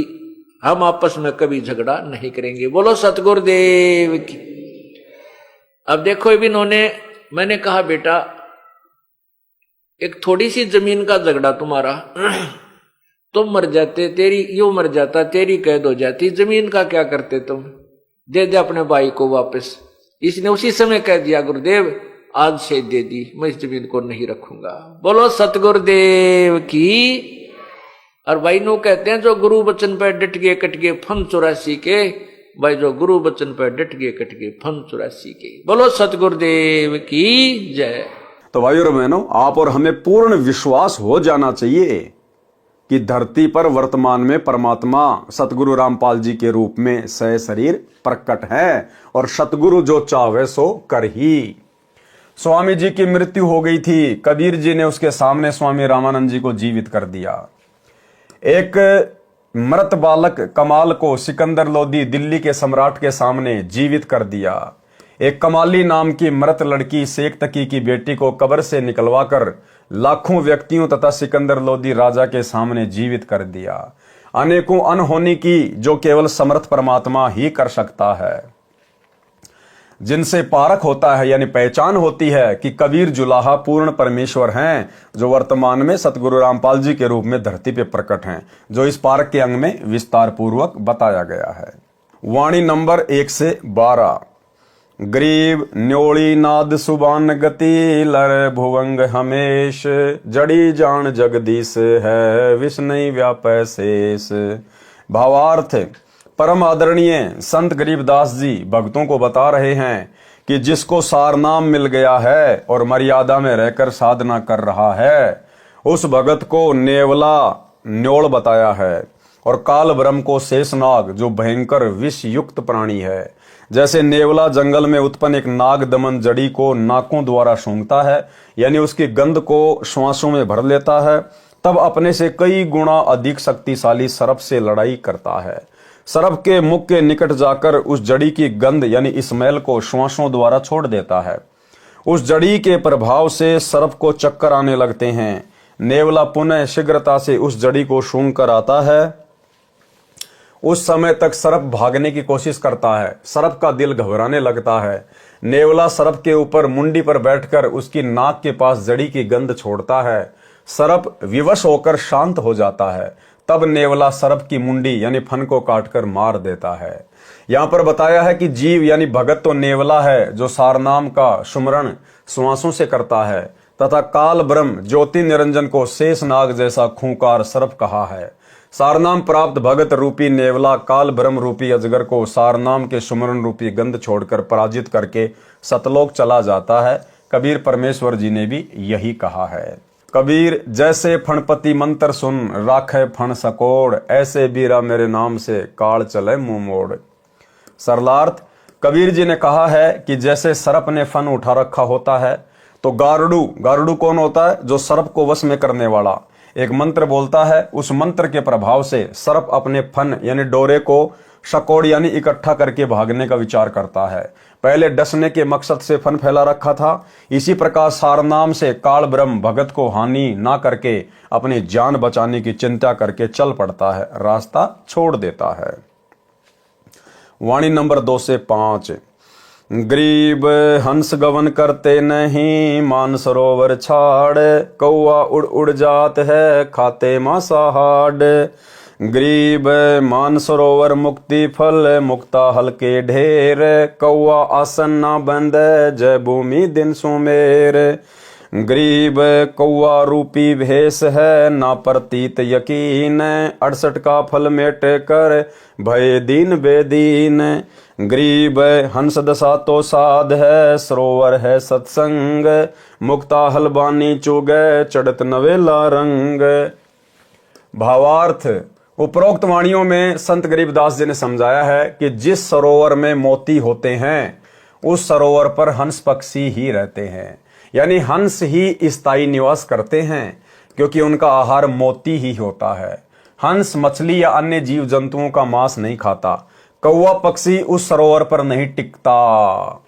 हम आपस में कभी झगड़ा नहीं करेंगे। बोलो सतगुरुदेव की। अब देखो इन्होंने, मैंने कहा बेटा एक थोड़ी सी जमीन का झगड़ा तुम्हारा, तुम मर जाते, तेरी यूं मर जाता, तेरी कैद हो जाती, जमीन का क्या करते तुम, दे दे अपने भाई को वापस। इसने उसी समय कह दिया गुरुदेव आज से दे दी, मैं इस जमीन को नहीं रखूंगा। बोलो सतगुरुदेव की। और भाई नो कहते हैं जो गुरु वचन पर डट गए कट गए फन 84 के, भाई जो गुरु वचन पर डट गए कट गए फन 84 के। बोलो सतगुरुदेव की जय। तो भाइयों और बहनों, आप और हमें पूर्ण विश्वास हो जाना चाहिए कि धरती पर वर्तमान में परमात्मा सतगुरु रामपाल जी के रूप में सह शरीर प्रकट है और सतगुरु जो चाहे सो कर ही। स्वामी जी की मृत्यु हो गई थी, कबीर जी ने उसके सामने स्वामी रामानंद जी को जीवित कर दिया। एक मृत बालक कमाल को सिकंदर लोदी दिल्ली के सम्राट के सामने जीवित कर दिया। एक कमाली नाम की मृत लड़की शेख तकी की बेटी को कब्र से निकलवाकर लाखों व्यक्तियों तथा सिकंदर लोदी राजा के सामने जीवित कर दिया। अनेकों अनहोनी की जो केवल समर्थ परमात्मा ही कर सकता है। जिनसे पारख होता है यानी पहचान होती है कि कबीर जुलाहा पूर्ण परमेश्वर हैं, जो वर्तमान में सतगुरु रामपाल जी के रूप में धरती पे प्रकट हैं, जो इस पारक के अंग में विस्तार पूर्वक बताया गया है। वाणी नंबर 1 से 12। गरीब न्योली नाद सुबान गति लर भुवंग हमेश, जड़ी जान जगदीश है विष्णु व्यापै शेष। भावार्थ, परम आदरणीय संत गरीबदास जी भक्तों को बता रहे हैं कि जिसको सारनाम मिल गया है और मर्यादा में रहकर साधना कर रहा है, उस भगत को नेवला न्योल बताया है और काल ब्रह्म को शेषनाग, जो भयंकर विष युक्त प्राणी है। जैसे नेवला जंगल में उत्पन्न एक नाग दमन जड़ी को नाकों द्वारा सूंघता है, यानी उसकी गंध को श्वासों में भर लेता है, तब अपने से कई गुना अधिक शक्तिशाली सर्प से लड़ाई करता है। सर्प के मुख के निकट जाकर उस जड़ी की गंध यानी स्मेल को श्वासों द्वारा छोड़ देता है। उस जड़ी के प्रभाव से सर्प को चक्कर आने लगते हैं। नेवला पुनः शीघ्रता से उस जड़ी को सूंघ कर आता है। उस समय तक सर्प भागने की कोशिश करता है। सर्प का दिल घबराने लगता है। नेवला सर्प के ऊपर मुंडी पर बैठकर उसकी नाक के पास जड़ी की गंध छोड़ता है। सर्प विवश होकर शांत हो जाता है। तब नेवला सर्प की मुंडी यानी फन को काटकर मार देता है। यहां पर बताया है कि जीव यानी भगत तो नेवला है, जो सारनाम का सुमरण श्वासों से करता है, तथा काल ब्रह्म ज्योति निरंजन को शेषनाग जैसा खूंखार सर्प कहा है। सारनाम प्राप्त भगत रूपी नेवला काल ब्रह्म रूपी अजगर को सारनाम के सुमरण रूपी गंध छोड़कर पराजित करके सतलोक चला जाता है। कबीर परमेश्वर जी ने भी यही कहा है। कबीर जैसे फणपति मंत्र सुन राखे फण सकोड़, ऐसे बीरा मेरे नाम से काल चले मुंह मोड़। सरलार्थ, कबीर जी ने कहा है कि जैसे सर्प ने फन उठा रखा होता है, तो गारुडू कौन होता है? जो सर्प को वश में करने वाला। एक मंत्र बोलता है, उस मंत्र के प्रभाव से सर्प अपने फन यानी डोरे को शकोड़ यानी इकट्ठा करके भागने का विचार करता है। पहले डसने के मकसद से फन फैला रखा था। इसी प्रकार सारनाम से काल ब्रह्म भगत को हानि ना करके अपनी जान बचाने की चिंता करके चल पड़ता है, रास्ता छोड़ देता है। वाणी नंबर 2 से 5। गरीब हंस गवन करते नहीं, मान सरोवर छाड़, कौआ उड़ उड़ जात है खाते मांसाहार। गरीब मान सरोवर मुक्ति फल, मुक्ता हल्के ढेर, कौआ आसन ना बंद जय भूमि दिन सुमेर। गरीब कौआ रूपी भेष है, ना प्रतीत यकीन, 68 का फल मेट कर भय दीन बेदीन। गरीब हंस दशा तो साध है, सरोवर है सत्संग, मुक्ता हलबानी चुगे चढ़त नवेला रंग। भावार्थ, उपरोक्त वाणियों में संत गरीबदास जी ने समझाया है कि जिस सरोवर में मोती होते हैं, उस सरोवर पर हंस पक्षी ही रहते हैं, यानी हंस ही स्थायी निवास करते हैं, क्योंकि उनका आहार मोती ही होता है। हंस मछली या अन्य जीव जंतुओं का मांस नहीं खाता। कौवा पक्षी उस सरोवर पर नहीं टिकता।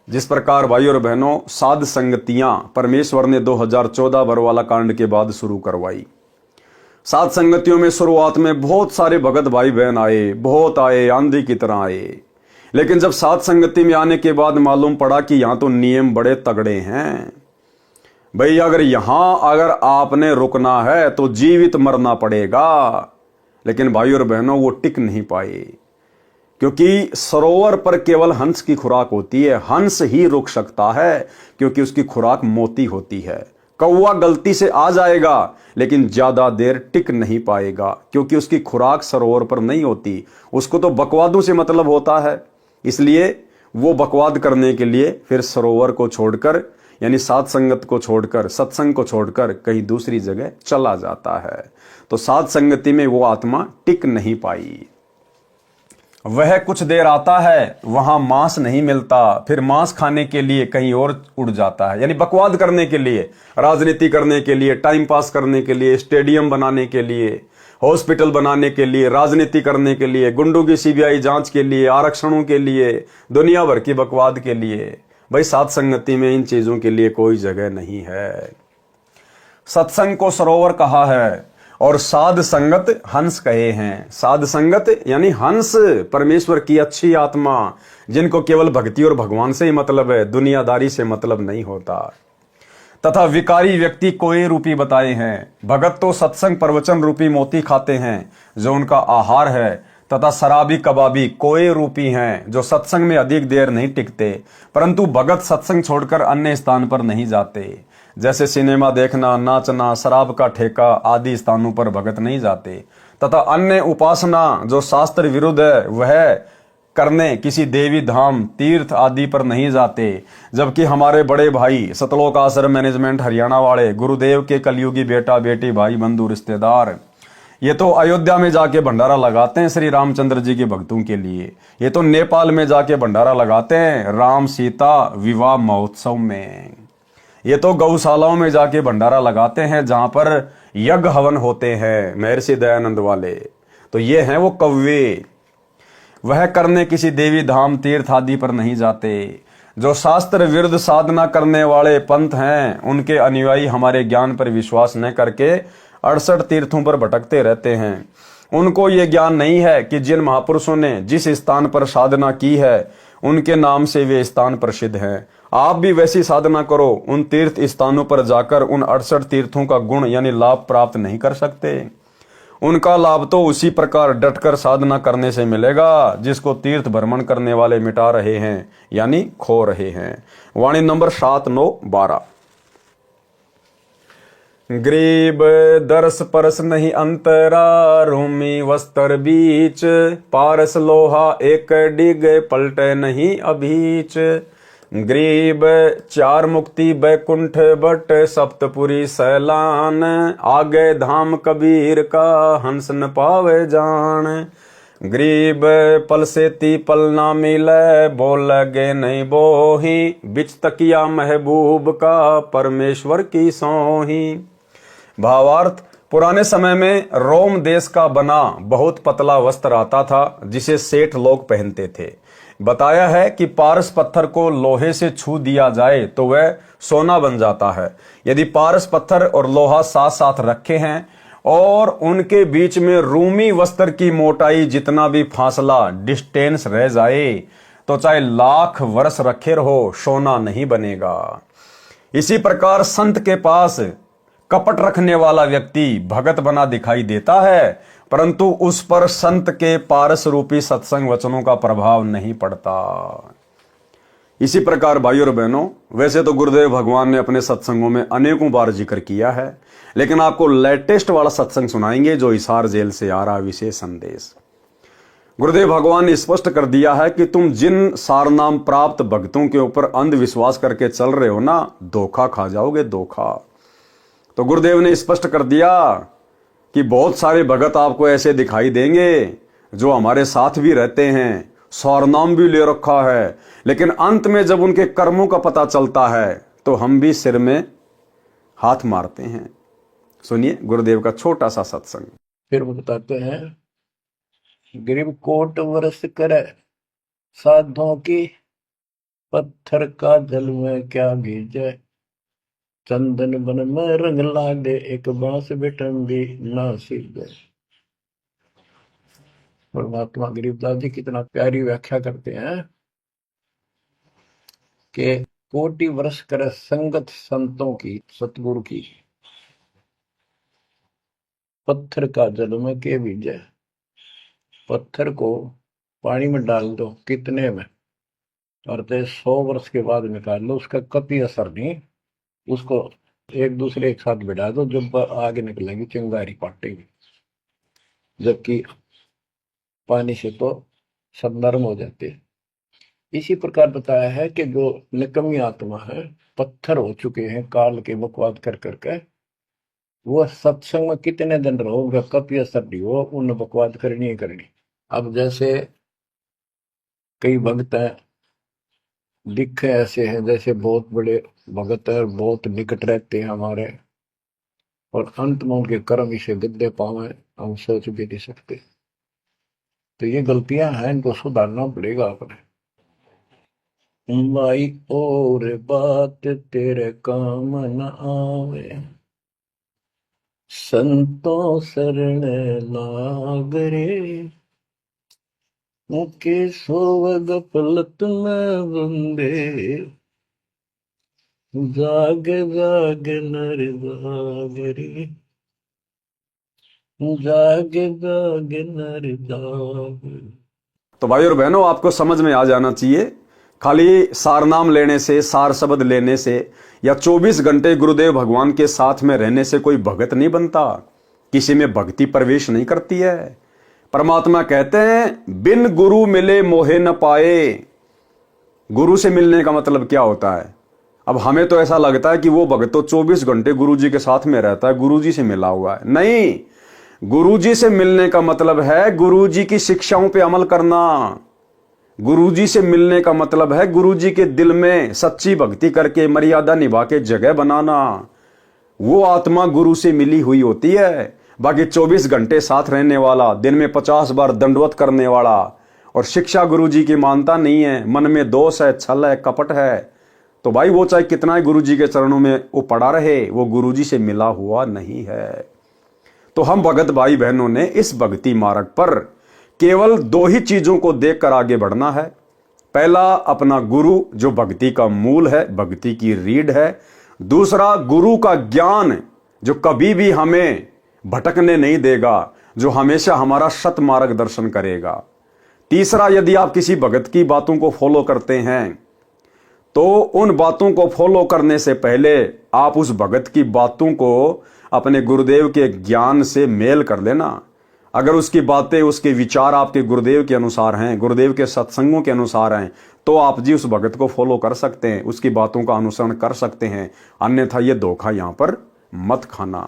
जिस प्रकार भाई और बहनों साध संगतियां परमेश्वर ने 2014 बरवाला कांड के बाद शुरू करवाई। साध संगतियों में शुरुआत में बहुत सारे भगत भाई बहन आए, बहुत आए, आंधी की तरह आए। लेकिन जब साध संगति में आने के बाद मालूम पड़ा कि यहां तो नियम बड़े तगड़े हैं। भाई अगर आपने रुकना है तो जीवित मरना पड़ेगा। लेकिन भाई और बहनों वो टिक नहीं पाए, क्योंकि सरोवर पर केवल हंस की खुराक होती है। हंस ही रुक सकता है, क्योंकि उसकी खुराक मोती होती है। कौवा गलती से आ जाएगा, लेकिन ज्यादा देर टिक नहीं पाएगा, क्योंकि उसकी खुराक सरोवर पर नहीं होती। उसको तो बकवादों से मतलब होता है, इसलिए वो बकवाद करने के लिए फिर सरोवर को छोड़कर यानी साध संगत को छोड़कर, सत्संग को छोड़कर कहीं दूसरी जगह चला जाता है। तो साध संगति में वो आत्मा टिक नहीं पाई। वह कुछ देर आता है, वहां मांस नहीं मिलता, फिर मांस खाने के लिए कहीं और उड़ जाता है, यानी बकवाद करने के लिए, राजनीति करने के लिए, टाइम पास करने के लिए, स्टेडियम बनाने के लिए, हॉस्पिटल बनाने के लिए, राजनीति करने के लिए, गुंडों की सीबीआई जांच के लिए, आरक्षणों के लिए, दुनिया भर की बकवाद के लिए। भाई साध संगति में इन चीजों के लिए कोई जगह नहीं है। सत्संग को सरोवर कहा है और साध संगत हंस कहे हैं। साध संगत यानी हंस, परमेश्वर की अच्छी आत्मा, जिनको केवल भक्ति और भगवान से ही मतलब है, दुनियादारी से मतलब नहीं होता। तथा विकारी व्यक्ति कोए रूपी बताए हैं। भगत तो सत्संग प्रवचन रूपी मोती खाते हैं जो उनका आहार है, तथा शराबी कबाबी कोए रूपी हैं जो सत्संग में अधिक देर नहीं टिकते, परंतु भगत सत्संग छोड़कर अन्य स्थान पर नहीं जाते। जैसे सिनेमा देखना, नाचना, शराब का ठेका आदि स्थानों पर भगत नहीं जाते। तथा अन्य उपासना जो शास्त्र विरुद्ध है वह करने किसी देवी धाम, तीर्थ आदि पर नहीं जाते। जबकि हमारे बड़े भाई सतलोक आश्रम मैनेजमेंट हरियाणा वाले गुरुदेव के कलयुगी बेटा बेटी, भाई बंधु रिश्तेदार, ये तो अयोध्या में जाके भंडारा लगाते हैं श्री रामचंद्र जी के भक्तों के लिए। ये तो नेपाल में जाके भंडारा लगाते हैं राम सीता विवाह महोत्सव में। ये तो गौशालाओं में जाके भंडारा लगाते हैं जहां पर यज्ञ हवन होते हैं महर्षि दयानंद वाले। तो ये हैं वो कव्वे। वह करने किसी देवी धाम, तीर्थ आदि पर नहीं जाते। जो शास्त्र विरुद्ध साधना करने वाले पंथ हैं, उनके अनुयायी हमारे ज्ञान पर विश्वास न करके 68 तीर्थों पर भटकते रहते हैं। उनको ये ज्ञान नहीं है कि जिन महापुरुषों ने जिस स्थान पर साधना की है उनके नाम से वे स्थान प्रसिद्ध हैं। आप भी वैसी साधना करो, उन तीर्थ स्थानों पर जाकर उन 68 तीर्थों का गुण यानी लाभ प्राप्त नहीं कर सकते। उनका लाभ तो उसी प्रकार डटकर साधना करने से मिलेगा जिसको तीर्थ भ्रमण करने वाले मिटा रहे हैं यानी खो रहे हैं। वाणी नंबर 7, 9, 12। गरीब दरस परस नहीं अंतरा, रूमी वस्त्र बीच, पारस लोहा एक डिग पलटे नहीं अभीच। गरीब चार मुक्ति बैकुंठ बट, सप्तपुरी सैलान, आगे धाम कबीर का हंस न पावे जान। गरीब पल से ती पल ना मिले, बोल लगे नहीं बोही, बिच तकिया महबूब का परमेश्वर की सोही। भावार्थ, पुराने समय में रोम देश का बना बहुत पतला वस्त्र आता था जिसे सेठ लोग पहनते थे। बताया है कि पारस पत्थर को लोहे से छू दिया जाए तो वह सोना बन जाता है। यदि पारस पत्थर और लोहा साथ साथ रखे हैं और उनके बीच में रूमी वस्त्र की मोटाई जितना भी फासला डिस्टेंस रह जाए तो चाहे लाख वर्ष रखे रहो, सोना नहीं बनेगा। इसी प्रकार संत के पास कपट रखने वाला व्यक्ति भगत बना दिखाई देता है, परंतु उस पर संत के पारस रूपी सत्संग वचनों का प्रभाव नहीं पड़ता। इसी प्रकार भाइयों और बहनों, वैसे तो गुरुदेव भगवान ने अपने सत्संगों में अनेकों बार जिक्र किया है, लेकिन आपको लेटेस्ट वाला सत्संग सुनाएंगे जो हिसार जेल से आ रहा विशेष संदेश। गुरुदेव भगवान ने स्पष्ट कर दिया है कि तुम जिन सारनाम प्राप्त भक्तों के ऊपर अंधविश्वास करके चल रहे हो ना, धोखा खा जाओगे, धोखा। तो गुरुदेव ने स्पष्ट कर दिया कि बहुत सारे भगत आपको ऐसे दिखाई देंगे जो हमारे साथ भी रहते हैं, सारनाम भी ले रखा है, लेकिन अंत में जब उनके कर्मों का पता चलता है तो हम भी सिर में हाथ मारते हैं। सुनिए गुरुदेव का छोटा सा सत्संग। फिर वो बताते हैं, गरीब कोट वर्ष करे साधों की, पत्थर का जल में क्या भीजे। चंदन बन में रंग लागे, एक बांस बिठन भी ना सीधे। परमात्मा गरीबदास जी कितना प्यारी व्याख्या करते हैं कि कोटि वर्ष करे संगत संतों की, सतगुरु की, पत्थर का जल में के भीजे। पत्थर को पानी में डाल दो कितने में, और 100 वर्ष के बाद निकाल लो, उसका कभी असर नहीं। उसको एक दूसरे के साथ बिठा दो, जब आगे निकलेंगी चिंगारी पाटेगी, जबकि पानी से तो सब नरम हो जाते हैं। इसी प्रकार बताया है कि जो निकम्मी आत्मा है, पत्थर हो चुके हैं काल के बकवाद कर करके, वो सत्संग में कितने दिन रहो, उनका कभी असर नहीं हो, उन बकवाद करनी ही करनी। अब जैसे कई भक्त हैं, दिखे ऐसे हैं जैसे बहुत बड़े भगत है, बहुत निकट रहते हैं हमारे, और अंत में उनके कर्म इसे गद्दे पावे, हम सोच भी नहीं सकते। तो ये गलतियां हैं, इनको सुधारना पड़ेगा अपने। भाई और बात तेरे काम न आवे, संतों शरण लाग रे, मुके सोवग पलट में बंदे, जाग जाग नर जाग रे, जाग जाग नर जाग। तो भाई और बहनों, आपको समझ में आ जाना चाहिए, खाली सार नाम लेने से, सार शब्द लेने से या 24 घंटे गुरुदेव भगवान के साथ में रहने से कोई भगत नहीं बनता, किसी में भक्ति प्रवेश नहीं करती है। परमात्मा कहते हैं बिन गुरु मिले मोहे न पाए। गुरु से मिलने का मतलब क्या होता है? अब हमें तो ऐसा लगता है कि वो भगत तो 24 घंटे गुरु जी के साथ में रहता है, गुरु जी से मिला हुआ है। नहीं, गुरुजी से मिलने का मतलब है गुरुजी की शिक्षाओं पे अमल करना। गुरुजी से मिलने का मतलब है गुरुजी के दिल में सच्ची भक्ति करके मर्यादा निभा के जगह बनाना। वो आत्मा गुरु से मिली हुई होती है। बाकी 24 घंटे साथ रहने वाला, दिन में 50 बार दंडवत करने वाला और शिक्षा गुरुजी की मानता नहीं है, मन में दोष है, छल है, कपट है, तो भाई वो चाहे कितना ही गुरुजी के चरणों में वो पड़ा रहे, वो गुरुजी से मिला हुआ नहीं है। तो हम भगत भाई बहनों ने इस भक्ति मार्ग पर केवल 2 ही चीजों को देखकर आगे बढ़ना है। पहला, अपना गुरु जो भक्ति का मूल है, भक्ति की रीढ़ है। दूसरा, गुरु का ज्ञान जो कभी भी हमें भटकने नहीं देगा, जो हमेशा हमारा सत मार्गदर्शन करेगा। तीसरा, यदि आप किसी भगत की बातों को फॉलो करते हैं तो उन बातों को फॉलो करने से पहले आप उस भगत की बातों को अपने गुरुदेव के ज्ञान से मेल कर लेना। अगर उसकी बातें, उसके विचार आपके गुरुदेव के अनुसार हैं, गुरुदेव के सत्संगों के अनुसार हैं, तो आप जी उस भगत को फॉलो कर सकते हैं, उसकी बातों का अनुसरण कर सकते हैं। अन्यथा ये धोखा यहां पर मत खाना।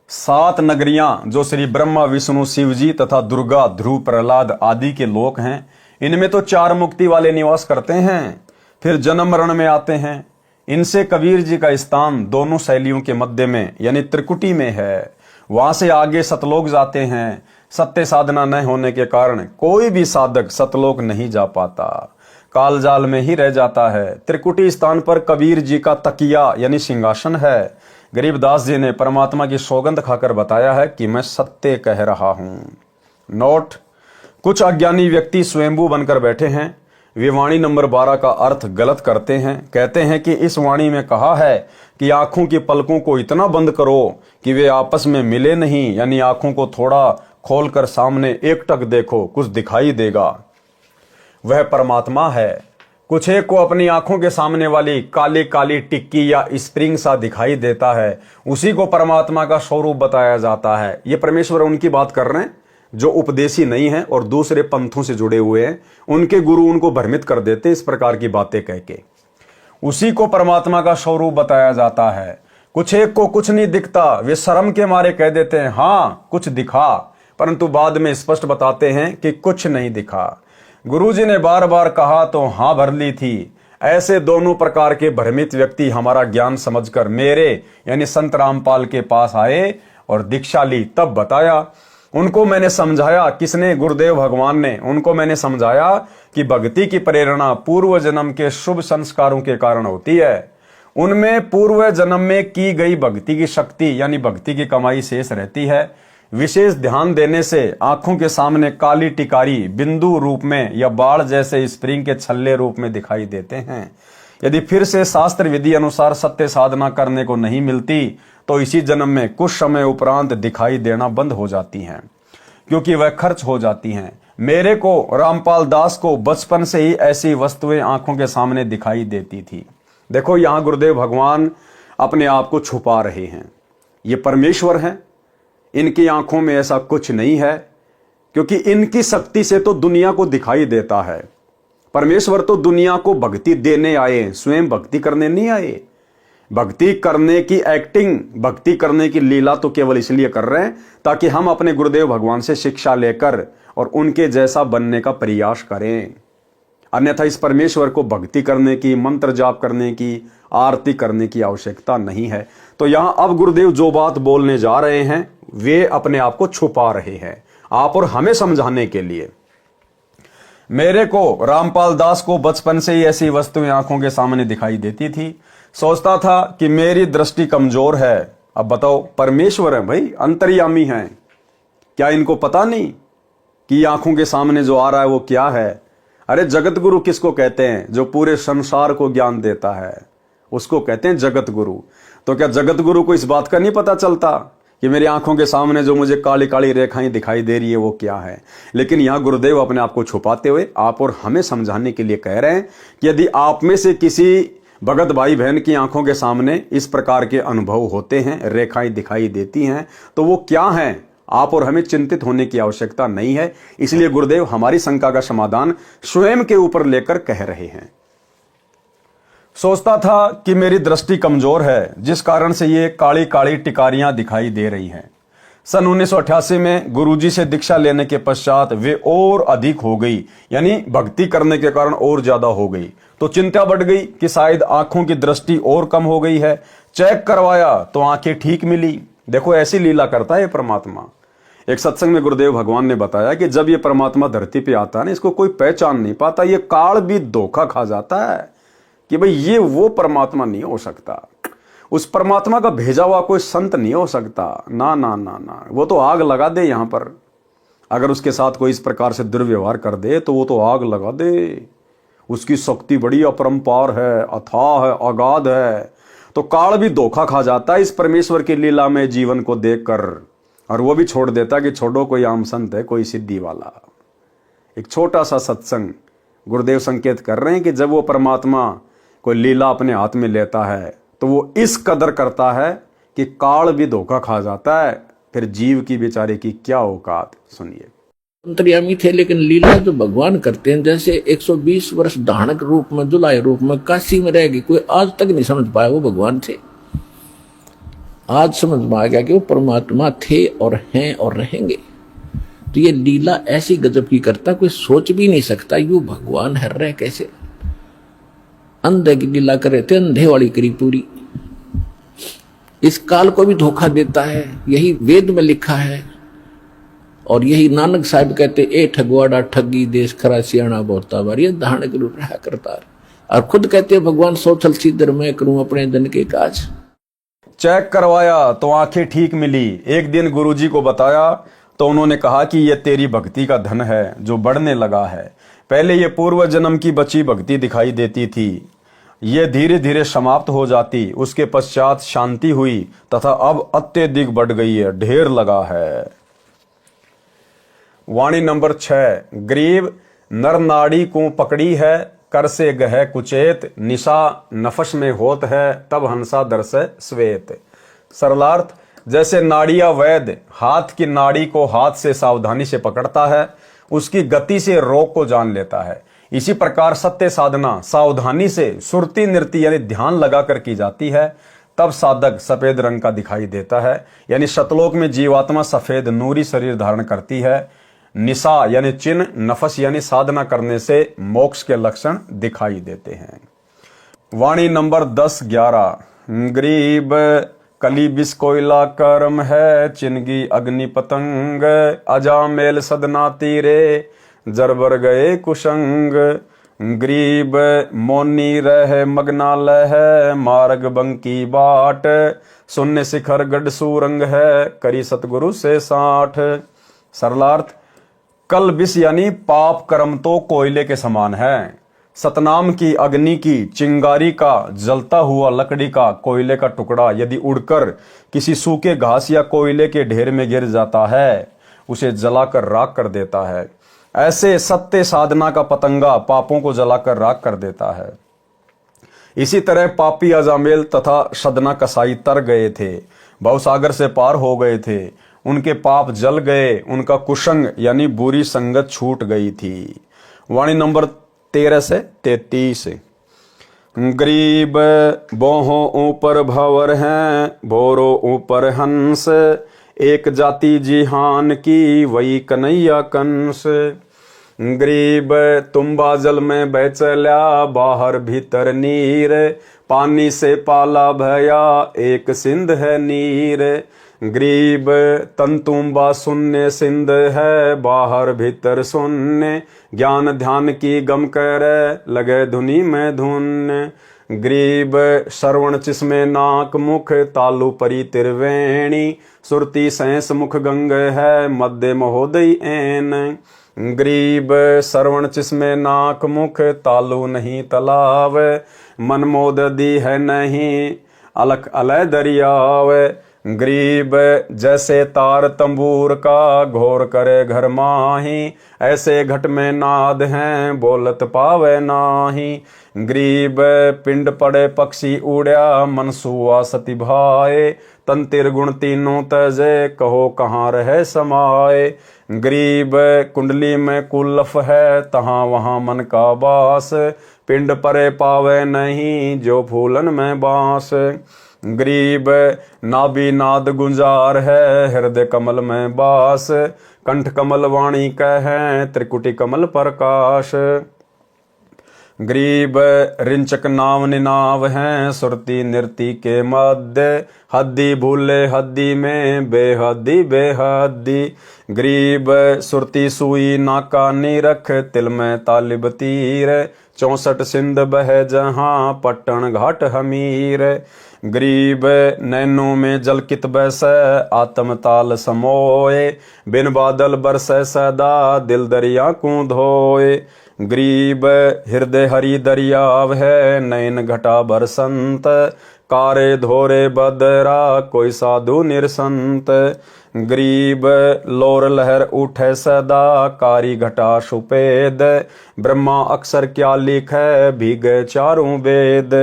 7 नगरियां जो श्री ब्रह्मा, विष्णु, शिव जी तथा दुर्गा, ध्रुव, प्रहलाद आदि के लोक हैं, इनमें तो 4 मुक्ति वाले निवास करते हैं, फिर जन्म मरण में आते हैं। इनसे कबीर जी का स्थान दोनों शैलियों के मध्य में यानी त्रिकुटी में है। वहां से आगे सतलोक जाते हैं। सत्य साधना न होने के कारण कोई भी साधक सतलोक नहीं जा पाता, कालजाल में ही रह जाता है। त्रिकुटी स्थान पर कबीर जी का तकिया यानी सिंहासन है। गरीबदास जी ने परमात्मा की सौगंध खाकर बताया है कि मैं सत्य कह रहा हूं। नोट, कुछ अज्ञानी व्यक्ति स्वयंभू बनकर बैठे हैं। वे वाणी नंबर 12 का अर्थ गलत करते हैं। कहते हैं कि इस वाणी में कहा है कि आंखों की पलकों को इतना बंद करो कि वे आपस में मिले नहीं, यानी आंखों को थोड़ा खोलकर सामने एकटक देखो, कुछ दिखाई देगा। वह परमात्मा है। कुछ एक को अपनी आंखों के सामने वाली काली काली टिक्की या स्प्रिंग सा दिखाई देता है, उसी को परमात्मा का स्वरूप बताया जाता है। ये परमेश्वर उनकी बात कर रहे हैं जो उपदेशी नहीं है और दूसरे पंथों से जुड़े हुए हैं। उनके गुरु उनको भ्रमित कर देते हैं इस प्रकार की बातें कह के। उसी को परमात्मा का स्वरूप बताया जाता है। कुछ एक को कुछ नहीं दिखता, वे शर्म के मारे कह देते हैं हाँ कुछ दिखा, परंतु बाद में स्पष्ट बताते हैं कि कुछ नहीं दिखा। गुरुजी ने बार बार कहा तो हाँ भर ली थी। ऐसे दोनों प्रकार के भ्रमित व्यक्ति हमारा ज्ञान समझकर मेरे यानी संत रामपाल के पास आए और दीक्षा ली। तब बताया, उनको मैंने समझाया। किसने? गुरुदेव भगवान ने। उनको मैंने समझाया कि भक्ति की प्रेरणा पूर्व जन्म के शुभ संस्कारों के कारण होती है। उनमें पूर्व जन्म में की गई भक्ति की शक्ति यानी भक्ति की कमाई शेष रहती है। विशेष ध्यान देने से आंखों के सामने काली टिकारी बिंदु रूप में या बाढ़ जैसे स्प्रिंग के छल्ले रूप में दिखाई देते हैं। यदि फिर से शास्त्र विधि अनुसार सत्य साधना करने को नहीं मिलती तो इसी जन्म में कुछ समय उपरांत दिखाई देना बंद हो जाती हैं, क्योंकि वह खर्च हो जाती हैं। मेरे को, रामपाल दास को बचपन से ही ऐसी वस्तुएं आंखों के सामने दिखाई देती थी। देखो, यहां गुरुदेव भगवान अपने आप को छुपा रहे हैं। ये परमेश्वर हैं, इनकी आंखों में ऐसा कुछ नहीं है, क्योंकि इनकी शक्ति से तो दुनिया को दिखाई देता है। परमेश्वर तो दुनिया को भक्ति देने आए, स्वयं भक्ति करने नहीं आए। भक्ति करने की एक्टिंग, भक्ति करने की लीला तो केवल इसलिए कर रहे हैं ताकि हम अपने गुरुदेव भगवान से शिक्षा लेकर और उनके जैसा बनने का प्रयास करें। अन्यथा इस परमेश्वर को भक्ति करने की, मंत्र जाप करने की, आरती करने की आवश्यकता नहीं है। तो यहां अब गुरुदेव जो बात बोलने जा रहे हैं वे अपने आप को छुपा रहे हैं आप और हमें समझाने के लिए। मेरे को, रामपाल दास को बचपन से ही ऐसी वस्तुएं आंखों के सामने दिखाई देती थी। सोचता था कि मेरी दृष्टि कमजोर है, अब बताओ, परमेश्वर है भाई, अंतर्यामी हैं, क्या इनको पता नहीं कि आंखों के सामने जो आ रहा है वो क्या है? अरे जगत गुरु किसको कहते हैं? जो पूरे संसार को ज्ञान देता है उसको कहते हैं जगत गुरु। तो क्या जगत गुरु को इस बात का नहीं पता चलता कि मेरी आंखों के सामने जो मुझे काली काली रेखाएं दिखाई दे रही है वो क्या है? लेकिन यहां गुरुदेव अपने आप को छुपाते हुए आप और हमें समझाने के लिए कह रहे हैं कि यदि आप में से किसी भगत भाई बहन की आंखों के सामने इस प्रकार के अनुभव होते हैं, रेखाएं दिखाई देती हैं, तो वो क्या हैं? आप और हमें चिंतित होने की आवश्यकता नहीं है। इसलिए गुरुदेव हमारी शंका का समाधान स्वयं के ऊपर लेकर कह रहे हैं। सोचता था कि मेरी दृष्टि कमजोर है, जिस कारण से ये काली काली टिकारियां दिखाई दे रही हैं। सन 1988 में गुरुजी से दीक्षा लेने के पश्चात वे और अधिक हो गई, यानी भक्ति करने के कारण और ज्यादा हो गई। तो चिंता बढ़ गई कि शायद आंखों की दृष्टि और कम हो गई है। चेक करवाया तो आंखें ठीक मिली। देखो ऐसी लीला करता है परमात्मा। एक सत्संग में गुरुदेव भगवान ने बताया कि जब ये परमात्मा धरती पे आता है ना, इसको कोई पहचान नहीं पाता, ये काल भी धोखा खा जाता है कि भाई ये वो परमात्मा नहीं हो सकता, उस परमात्मा का भेजा हुआ कोई संत नहीं हो सकता। ना ना ना ना, वो तो आग लगा दे यहां पर। अगर उसके साथ कोई इस प्रकार से दुर्व्यवहार कर दे तो वो तो आग लगा दे। उसकी शक्ति बड़ी अपरंपार है, अथाह है, अगाध है। तो काल भी धोखा खा जाता है इस परमेश्वर की लीला में जीवन को देखकर, और वो भी छोड़ देता कि छोड़ो कोई आम संत है, कोई सिद्धि वाला। एक छोटा सा सत्संग गुरुदेव संकेत कर रहे हैं कि जब वो परमात्मा कोई लीला अपने हाथ में लेता है तो वो इस कदर करता है कि काल भी धोखा खा जाता है। फिर जीव की बेचारे की क्या औकात, सुनिए। अंतर्यामी थे, लेकिन लीला जो भगवान करते हैं, जैसे 120 वर्ष धानक रूप में, जुलाय रूप में काशी में रह गए, कोई आज तक नहीं समझ पाया वो भगवान थे। आज समझ में आ गया कि वो परमात्मा थे और हैं और रहेंगे। तो ये लीला ऐसी गजब की करता, कोई सोच भी नहीं सकता यू भगवान है रह कैसे। अंधे की लीला करे थे, अंधे वाली करी पूरी। इस काल को भी धोखा देता है, यही वेद में लिखा है। और यही नानक साहब कहते, ए ठगवाड़ा ठगी देश खरा सियाणा बोलता बार, ये धानक रूप रहा करता है। और खुद कहते भगवान सोचल सीधर मैं करूं अपने जन के काज। चेक करवाया तो आंखें ठीक मिली। एक दिन गुरुजी को बताया तो उन्होंने कहा कि ये तेरी भक्ति का धन है जो बढ़ने लगा है। पहले ये पूर्व जन्म की बची भक्ति दिखाई देती थी, ये धीरे धीरे समाप्त हो जाती, उसके पश्चात शांति हुई तथा अब अत्यधिक बढ़ गई है, ढेर लगा है। वाणी नंबर 6। गरीब नर नाड़ी को पकड़ी है, कर से गह कुचेत, निशा नफस में होत है, तब हंसा दर से श्वेत। सरलार्थ, जैसे नाड़िया वैद्य हाथ की नाड़ी को हाथ से सावधानी से पकड़ता है, उसकी गति से रोग को जान लेता है, इसी प्रकार सत्य साधना सावधानी से सुरती नृत्य यानी ध्यान लगाकर की जाती है, तब साधक सफेद रंग का दिखाई देता है। यानी शतलोक में जीवात्मा सफेद नूरी शरीर धारण करती है। निशा यानी चिन्ह, नफस यानी साधना करने से मोक्ष के लक्षण दिखाई देते हैं। वाणी नंबर 10-11। गरीब कली बिस कोयला कर्म है, चिनगी अग्नि पतंग, अजामेल सदना तीरे, जरबर गए कुशंग। गरीब मोनी रह मगना लह, मार्ग बंकी बाट, शून्य शिखर गढ़ सूरंग है, करी सतगुरु से साठ। सरलार्थ, कल बिस यानी पाप कर्म तो कोयले के समान है। सतनाम की अग्नि की चिंगारी का जलता हुआ लकड़ी का कोयले का टुकड़ा यदि उड़कर किसी सूखे घास या कोयले के ढेर में गिर जाता है, उसे जलाकर राख कर देता है। ऐसे सत्य साधना का पतंगा पापों को जलाकर राख कर देता है। इसी तरह पापी अजामेल तथा सदना कसाई तर गए थे, भवसागर से पार हो गए थे, उनके पाप जल गए, उनका कुशंग यानी बुरी संगत छूट गई थी। वाणी नंबर 13 से 33। गरीब बोहों ऊपर भंवर हैं, भोरो ऊपर हंस, एक जाति जिहान की वही कन्हैया कंस। गरीब तुम्बा जल में बह चल्या, बाहर भीतर नीर, पानी से पाला भया, एक सिंध है नीर। गरीब तंतुम्बा शून्य सिंध है, बाहर भीतर शून्य, ज्ञान ध्यान की गम करे, लगे धुनी में धुन। ग्रीब श्रवण चिस्मे नाक मुख तालु परी त्रिवेणी सुरती सैंस मुख गंग है मध्य महोदय एन। ग्रीब श्रवण चिस्मे नाक मुख तालु नहीं तालाब मन मोददी है नहीं अलख अलय दरियाव। ग्रीब जैसे तार तंबूर का घोर करे घर माही ऐसे घट में नाद हैं बोलत पावे नाही। ग्रीब पिंड पड़े पक्षी उड़या मन सुआ सती भाए तंतिर गुण तीनों तजे कहो कहाँ रहे समाए। ग्रीब कुंडली में कुलफ है तहाँ वहाँ मन का बास पिंड परे पावे नहीं जो फूलन में बांस। ग्रीब नाभि नाद गुंजार है हृदय कमल में बास कंठ कमल वाणी कह त्रिकुटी कमल प्रकाश। ग्रीब रिंचक नाव निनाव हैं सुरती नृति के मध्य हद्दी भूले हद्दी में बेहद्दी बेहद्दी। ग्रीब सुरती सुई नाका निरख तिल में तालिब तीर 64 सिंध बह जहां पट्टन घाट हमीर। ग्रीब नैनों में जल कित बैस आत्म ताल समोए बिन बादल बरसै सदा दिल दरिया को धोए। ग्रीब हृदय हरि दरियाव है नयन घटा बरसंत कारे धोरे बदरा कोई साधु निरसंत। ग्रीब लोर लहर उठे सदा कारी घटा सुपेद ब्रह्मा अक्षर क्या लिखे भीगे चारों वेद।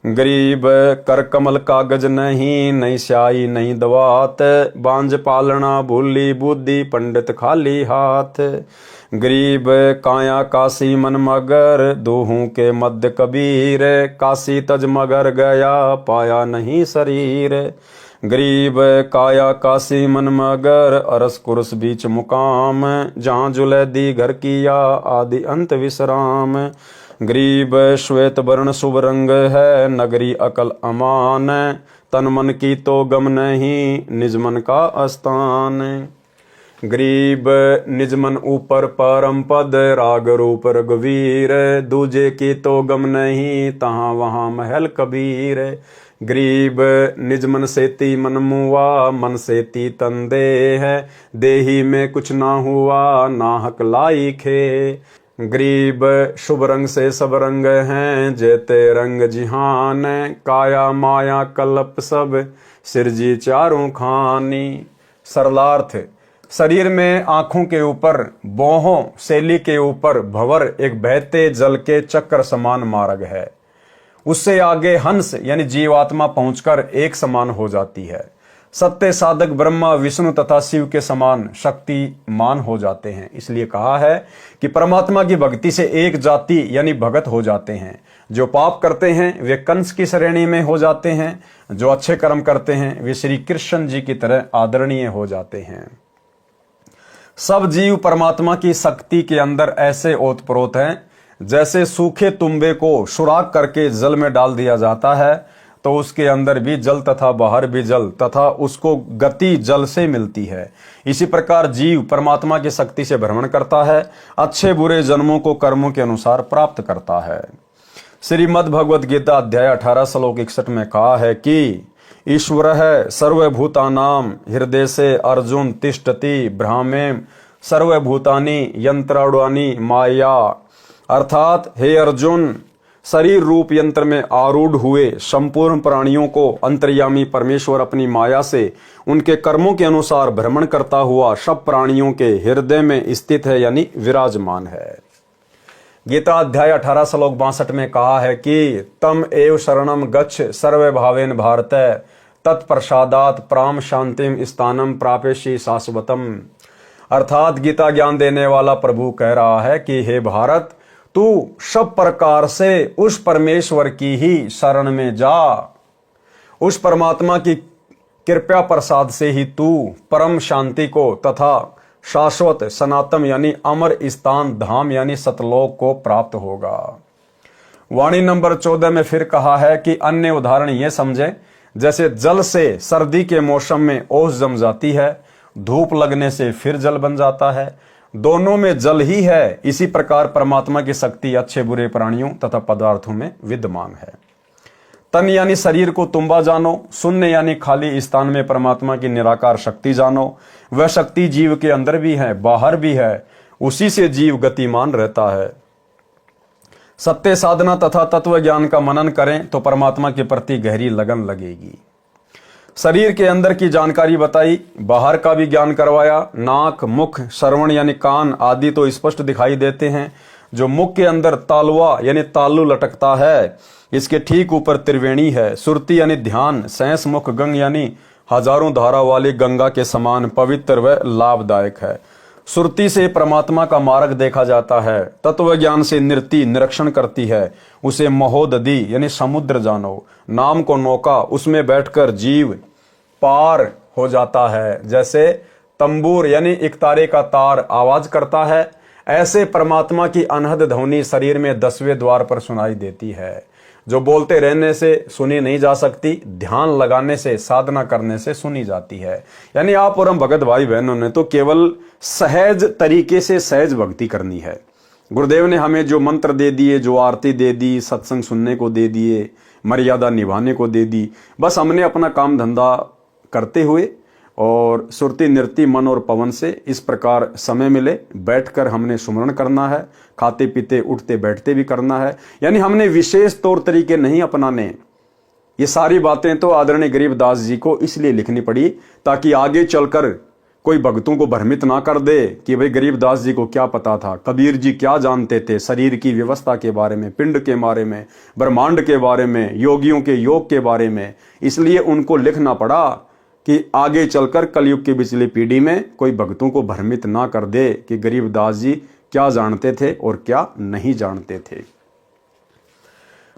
गरीब कर कमल कागज नहीं नहीं स्याही नहीं दवात बांझ पालना भूली बुद्धि पंडित खाली हाथ। गरीब काया काशी मन मगर दोहू के मध्य कबीर काशी तज मगर गया पाया नहीं शरीर। गरीब काया काशी मन मगर अरस कुरस बीच मुकाम जहाँ जुलैदी घर किया आदि अंत विश्राम। गरीब श्वेत वर्ण शुभ रंग है नगरी अकल अमान तन मन की तो गम नहीं निज मन का स्थान। गरीब निज मन ऊपर परम पद राग रूप रघुवीर दूजे की तो गम नहीं तहाँ वहाँ महल कबीर। गरीब निज मन सेती मन मुआ मन सेती तन दे है देही में कुछ ना हुआ नाहक लाई खे। गरीब शुभ रंग से सब रंग हैं जेते रंग जिहान काया माया कल्प सब सिरजी चारों खानी। सरलार्थ शरीर में आंखों के ऊपर बोहों शैली के ऊपर भंवर एक बहते जल के चक्र समान मार्ग है। उससे आगे हंस यानी जीवात्मा पहुंचकर एक समान हो जाती है। सत्य साधक ब्रह्मा विष्णु तथा शिव के समान शक्तिमान हो जाते हैं। इसलिए कहा है कि परमात्मा की भक्ति से एक जाति यानी भगत हो जाते हैं। जो पाप करते हैं वे कंस की श्रेणी में हो जाते हैं, जो अच्छे कर्म करते हैं वे श्री कृष्ण जी की तरह आदरणीय हो जाते हैं। सब जीव परमात्मा की शक्ति के अंदर ऐसे ओतप्रोत हैं जैसे सूखे तुम्बे को सुराख करके जल में डाल दिया जाता है तो उसके अंदर भी जल तथा बाहर भी जल तथा उसको गति जल से मिलती है। इसी प्रकार जीव परमात्मा की शक्ति से भ्रमण करता है, अच्छे बुरे जन्मों को कर्मों के अनुसार प्राप्त करता है। श्रीमद् भगवद गीता अध्याय 18 श्लोक 61 में कहा है कि ईश्वर है सर्वभूतानाम हृदय से अर्जुन तिष्ठति ब्राह्मेम सर्वभूतानि यंत्राणि माया। अर्थात हे अर्जुन शरीर रूप यंत्र में आरूढ़ हुए संपूर्ण प्राणियों को अंतर्यामी परमेश्वर अपनी माया से उनके कर्मों के अनुसार भ्रमण करता हुआ सब प्राणियों के हृदय में स्थित है यानी विराजमान है। गीता अध्याय 18 श्लोक 62 में कहा है कि तम एव शरणम गच्छ सर्व भावेन भारत तत्प्रसादात प्राम शांतिम स्थानम प्रापेशी शाश्वतम। अर्थात गीता ज्ञान देने वाला प्रभु कह रहा है कि हे भारत तू सब प्रकार से उस परमेश्वर की ही शरण में जा। उस परमात्मा की कृपा प्रसाद से ही तू परम शांति को तथा शाश्वत सनातन यानी अमर स्थान धाम यानी सतलोक को प्राप्त होगा। वाणी नंबर 14 में फिर कहा है कि अन्य उदाहरण ये समझे जैसे जल से सर्दी के मौसम में ओस जम जाती है, धूप लगने से फिर जल बन जाता है, दोनों में जल ही है। इसी प्रकार परमात्मा की शक्ति अच्छे बुरे प्राणियों तथा पदार्थों में विद्यमान है। तन यानी शरीर को तुम्बा जानो, शून्य यानी खाली स्थान में परमात्मा की निराकार शक्ति जानो। वह शक्ति जीव के अंदर भी है, बाहर भी है, उसी से जीव गतिमान रहता है। सत्य साधना तथा तत्व ज्ञान का मनन करें तो परमात्मा के प्रति गहरी लगन लगेगी। शरीर के अंदर की जानकारी बताई, बाहर का भी ज्ञान करवाया। नाक, मुख, श्रवण यानी कान आदि तो स्पष्ट दिखाई देते हैं। जो मुख के अंदर तालुआ यानी तालु लटकता है, इसके ठीक ऊपर त्रिवेणी है। सुरती यानी ध्यान, सैंस मुख गंग यानी हजारों धारा वाली गंगा के समान पवित्र व लाभदायक है। सुरती से परमात्मा का मार्ग देखा जाता है। तत्व ज्ञान से नृति निरीक्षण करती है, उसे महोदधि यानी समुद्र जानो। नाम को नौका, उसमें बैठकर जीव पार हो जाता है। जैसे तंबूर यानी एक तारे का तार आवाज करता है, ऐसे परमात्मा की अनहद ध्वनि शरीर में 10वें द्वार पर सुनाई देती है, जो बोलते रहने से सुनी नहीं जा सकती, ध्यान लगाने से, साधना करने से सुनी जाती है। यानी आप और हम भगत भाई बहनों ने तो केवल सहज तरीके से सहज भक्ति करनी है। गुरुदेव ने हमें जो मंत्र दे दिए, जो आरती दे दी, सत्संग सुनने को दे दिए, मर्यादा निभाने को दे दी, बस हमने अपना काम धंधा करते हुए और सुरती नृत्य मन और पवन से इस प्रकार समय मिले बैठकर हमने सुमरण करना है। खाते पीते उठते बैठते भी करना है। यानी हमने विशेष तौर तरीके नहीं अपनाने। ये सारी बातें तो आदरणीय गरीबदास जी को इसलिए लिखनी पड़ी ताकि आगे चलकर कोई भक्तों को भ्रमित ना कर दे कि भाई गरीबदास जी को क्या पता था, कबीर जी क्या जानते थे शरीर की व्यवस्था के बारे में, पिंड के बारे में, ब्रह्मांड के बारे में, योगियों के योग के बारे में। इसलिए उनको लिखना पड़ा कि आगे चलकर कलयुग की पिछली पीढ़ी में कोई भक्तों को भ्रमित ना कर दे कि गरीबदास जी क्या जानते थे और क्या नहीं जानते थे।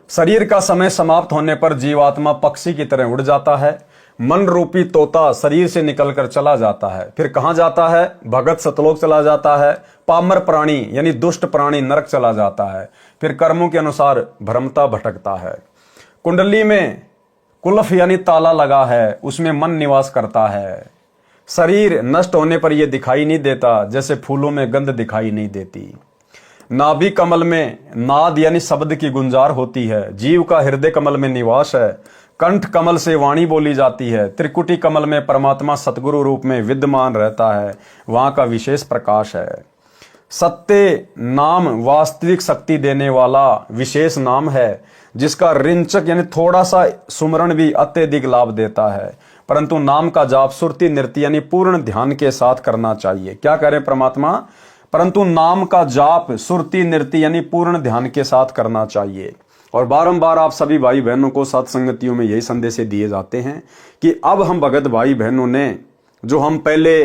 शरीर का समय समाप्त होने पर जीवात्मा पक्षी की तरह उड़ जाता है। मन रूपी तोता शरीर से निकलकर चला जाता है। फिर कहां जाता है? भगत सतलोक चला जाता है। पामर प्राणी यानी दुष्ट प्राणी नरक चला जाता है। फिर कर्मों के अनुसार भ्रमता भटकता है। कुंडली में कुलफ यानी ताला लगा है, उसमें मन निवास करता है। शरीर नष्ट होने पर यह दिखाई नहीं देता, जैसे फूलों में गंध दिखाई नहीं देती। नाभि कमल में नाद यानी शब्द की गुंजार होती है। जीव का हृदय कमल में निवास है। कंठ कमल से वाणी बोली जाती है। त्रिकुटी कमल में परमात्मा सतगुरु रूप में विद्यमान रहता है, वहां का विशेष प्रकाश है। सत्य नाम वास्तविक शक्ति देने वाला विशेष नाम है, जिसका रिंचक यानी थोड़ा सा सुमरण भी अत्यधिक लाभ देता है। परंतु नाम का जाप सुरती नृत्य यानी पूर्ण ध्यान के साथ करना चाहिए। क्या करें परमात्मा? परंतु नाम का जाप सुरती नृत्य यानी पूर्ण ध्यान के साथ करना चाहिए। और बारंबार आप सभी भाई बहनों को सत्संगतियों में यही संदेश दिए जाते हैं कि अब हम भगत भाई बहनों ने जो हम पहले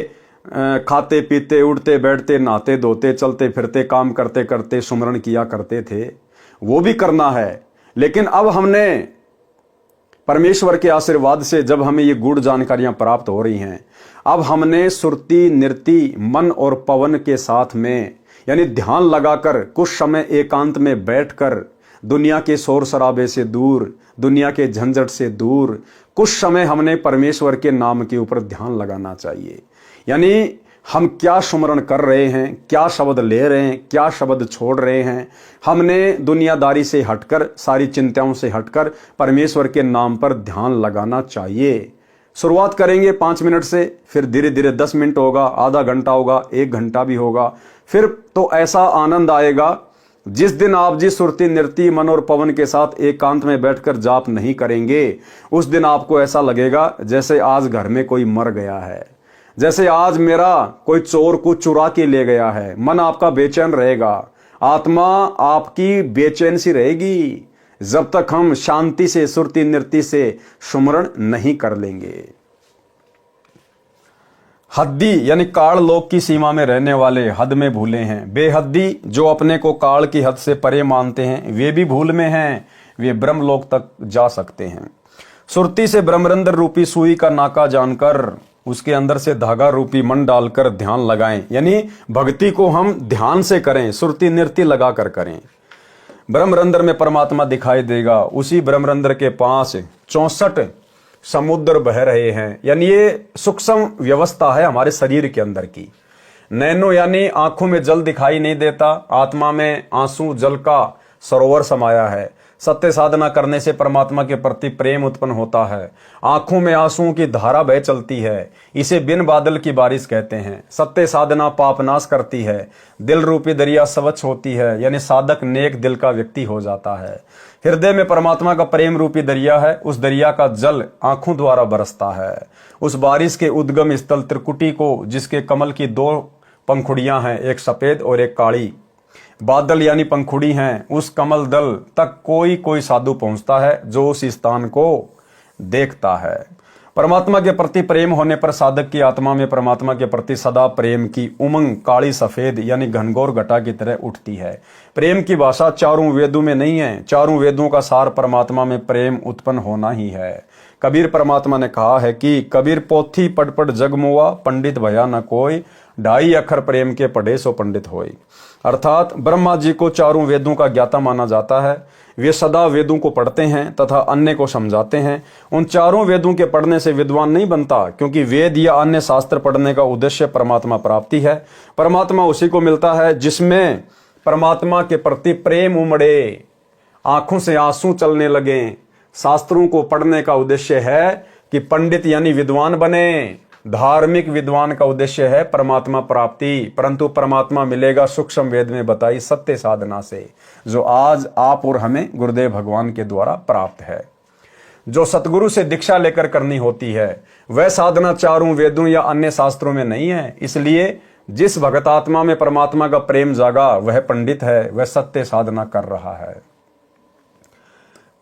खाते पीते उठते बैठते नहाते धोते चलते फिरते काम करते करते सुमरण किया करते थे, वो भी करना है। लेकिन अब हमने परमेश्वर के आशीर्वाद से जब हमें ये गूढ़ जानकारियां प्राप्त हो रही हैं, अब हमने सुरती नृत्य मन और पवन के साथ में यानी ध्यान लगाकर कुछ समय एकांत में बैठकर दुनिया के शोर शराबे से दूर, दुनिया के झंझट से दूर कुछ समय हमने परमेश्वर के नाम के ऊपर ध्यान लगाना चाहिए। यानी हम क्या सुमरण कर रहे हैं, क्या शब्द ले रहे हैं, क्या शब्द छोड़ रहे हैं। हमने दुनियादारी से हटकर, सारी चिंताओं से हटकर परमेश्वर के नाम पर ध्यान लगाना चाहिए। शुरुआत करेंगे 5 मिनट से, फिर धीरे धीरे 10 मिनट होगा, आधा घंटा होगा, 1 घंटा भी होगा। फिर तो ऐसा आनंद आएगा जिस दिन आप जिस सुरती नृत्य मन और पवन के साथ एकांत में बैठकर जाप नहीं करेंगे, उस दिन आपको ऐसा लगेगा जैसे आज घर में कोई मर गया है, जैसे आज मेरा कोई चोर को चुरा के ले गया है। मन आपका बेचैन रहेगा, आत्मा आपकी बेचैन सी रहेगी जब तक हम शांति से सुरती नृत्य से सुमरण नहीं कर लेंगे। हद्दी यानी काल लोक की सीमा में रहने वाले हद में भूले हैं। बेहद्दी जो अपने को काल की हद से परे मानते हैं, वे भी भूल में हैं, वे ब्रह्मलोक तक जा सकते हैं। सुरती से ब्रह्मरंध्र रूपी सुई का नाका जानकर उसके अंदर से धागा रूपी मन डालकर ध्यान लगाएं। यानी भक्ति को हम ध्यान से करें, सुरती नृत्य लगाकर करें। ब्रह्मरंध्र में परमात्मा दिखाई देगा। उसी ब्रह्मरंध्र के पास 64 समुद्र बह रहे हैं। यानी ये सूक्ष्म व्यवस्था है हमारे शरीर के अंदर की। नैनो यानी आंखों में जल दिखाई नहीं देता, आत्मा में आंसू जल का सरोवर समाया है। सत्य साधना करने से परमात्मा के प्रति प्रेम उत्पन्न होता है। आंखों में आंसुओं की धारा बह चलती है, इसे बिन बादल की बारिश कहते हैं। सत्य साधना पाप नाश करती है, दिल रूपी दरिया स्वच्छ होती है, यानी साधक नेक दिल का व्यक्ति हो जाता है। हृदय में परमात्मा का प्रेम रूपी दरिया है, उस दरिया का जल आंखों द्वारा बरसता है। उस बारिश के उद्गम स्थल त्रिकुटी को, जिसके कमल की 2 पंखुड़ियां हैं, एक सफेद और एक काली, बादल यानी पंखुड़ी हैं, उस कमल दल तक कोई कोई साधु पहुंचता है जो उस स्थान को देखता है। परमात्मा के प्रति प्रेम होने पर साधक की आत्मा में परमात्मा के प्रति सदा प्रेम की उमंग काली सफेद यानी घनघोर घटा की तरह उठती है। प्रेम की भाषा चारों वेदों में नहीं है, चारों वेदों का सार परमात्मा में प्रेम उत्पन्न होना ही है। कबीर परमात्मा ने कहा है कि कबीर पोथी पढ़ पढ़ जग मुआ, पंडित भया न कोई, 2.5 अक्षर प्रेम के पढ़े सो पंडित होई। अर्थात ब्रह्मा जी को चारों वेदों का ज्ञाता माना जाता है। वे सदा वेदों को पढ़ते हैं तथा अन्य को समझाते हैं। उन चारों वेदों के पढ़ने से विद्वान नहीं बनता, क्योंकि वेद या अन्य शास्त्र पढ़ने का उद्देश्य परमात्मा प्राप्ति है। परमात्मा उसी को मिलता है जिसमें परमात्मा के प्रति प्रेम उमड़े, आंखों से आंसू चलने लगे। शास्त्रों को पढ़ने का उद्देश्य है कि पंडित यानी विद्वान बने। धार्मिक विद्वान का उद्देश्य है परमात्मा प्राप्ति, परंतु परमात्मा मिलेगा सूक्ष्म वेद में बताई सत्य साधना से, जो आज आप और हमें गुरुदेव भगवान के द्वारा प्राप्त है। जो सतगुरु से दीक्षा लेकर करनी होती है, वह साधना चारों वेदों या अन्य शास्त्रों में नहीं है। इसलिए जिस भगत आत्मा में परमात्मा का प्रेम जागा वह पंडित है, वह सत्य साधना कर रहा है।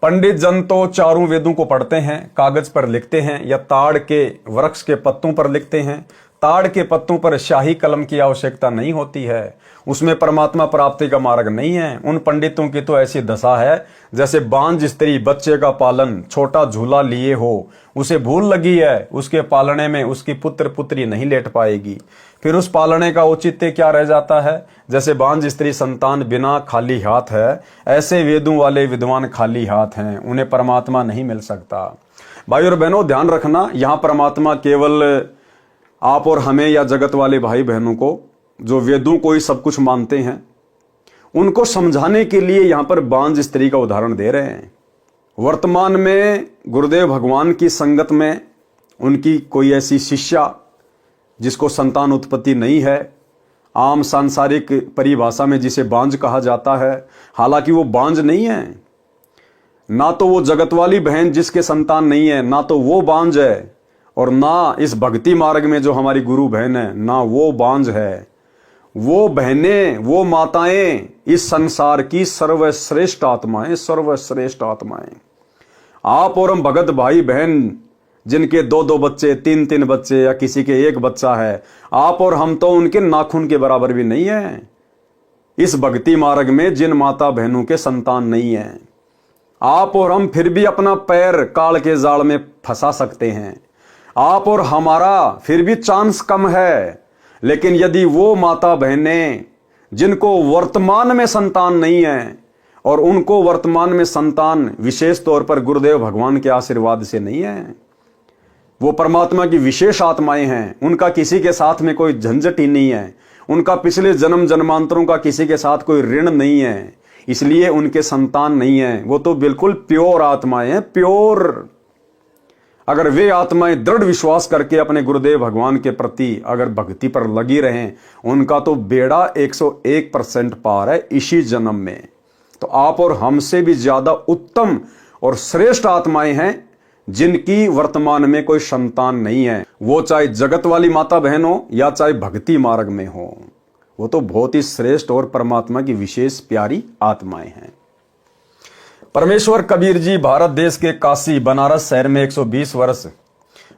पंडित जन तो चारों वेदों को पढ़ते हैं, कागज पर लिखते हैं या ताड़ के वृक्ष के पत्तों पर लिखते हैं। ताड़ के पत्तों पर शाही कलम की आवश्यकता नहीं होती है, उसमें परमात्मा प्राप्ति का मार्ग नहीं है। उन पंडितों की तो ऐसी दशा है जैसे बांझ स्त्री बच्चे का पालन छोटा झूला लिए हो, उसे भूल लगी है, उसके पालने में उसकी पुत्र पुत्री नहीं लेट पाएगी, फिर उस पालने का औचित्य क्या रह जाता है। जैसे बांझ स्त्री संतान बिना खाली हाथ है, ऐसे वेदों वाले विद्वान खाली हाथ हैं, उन्हें परमात्मा नहीं मिल सकता। भाई और बहनों, ध्यान रखना, यहाँ परमात्मा केवल आप और हमें या जगत वाले भाई बहनों को जो वेदों को ही सब कुछ मानते हैं उनको समझाने के लिए यहां पर बांझ स्त्री का उदाहरण दे रहे हैं। वर्तमान में गुरुदेव भगवान की संगत में उनकी कोई ऐसी शिष्या जिसको संतान उत्पत्ति नहीं है, आम सांसारिक परिभाषा में जिसे बांझ कहा जाता है, हालांकि वो बांझ नहीं है। ना तो वो जगत वाली बहन जिसके संतान नहीं है, ना तो वो बांझ है, और ना इस भक्ति मार्ग में जो हमारी गुरु बहन है, ना वो बांझ है। वो बहनें, वो माताएं इस संसार की सर्वश्रेष्ठ आत्माएं, सर्वश्रेष्ठ आत्माएं। आप और हम भगत भाई बहन जिनके 2-2 बच्चे, 3-3 बच्चे या किसी के 1 बच्चा है, आप और हम तो उनके नाखून के बराबर भी नहीं है। इस भक्ति मार्ग में जिन माता बहनों के संतान नहीं है, आप और हम फिर भी अपना पैर काल के जाल में फंसा सकते हैं। आप और हमारा फिर भी चांस कम है। लेकिन यदि वो माता बहनें जिनको वर्तमान में संतान नहीं है, और उनको वर्तमान में संतान विशेष तौर पर गुरुदेव भगवान के आशीर्वाद से नहीं है, वो परमात्मा की विशेष आत्माएं हैं, उनका किसी के साथ में कोई झंझट ही नहीं है, उनका पिछले जन्म जन्मांतरों का किसी के साथ कोई ऋण नहीं है, इसलिए उनके संतान नहीं है। वो तो बिल्कुल प्योर आत्माएं हैं, प्योर। अगर वे आत्माएं दृढ़ विश्वास करके अपने गुरुदेव भगवान के प्रति अगर भक्ति पर लगी रहें, उनका तो बेड़ा 101% पार है इसी जन्म में। तो आप और हमसे भी ज्यादा उत्तम और श्रेष्ठ आत्माएं हैं जिनकी वर्तमान में कोई संतान नहीं है, वो चाहे जगत वाली माता बहन हो या चाहे भक्ति मार्ग में हो, वो तो बहुत ही श्रेष्ठ और परमात्मा की विशेष प्यारी आत्माएं हैं। परमेश्वर कबीर जी भारत देश के काशी बनारस शहर में 120 वर्ष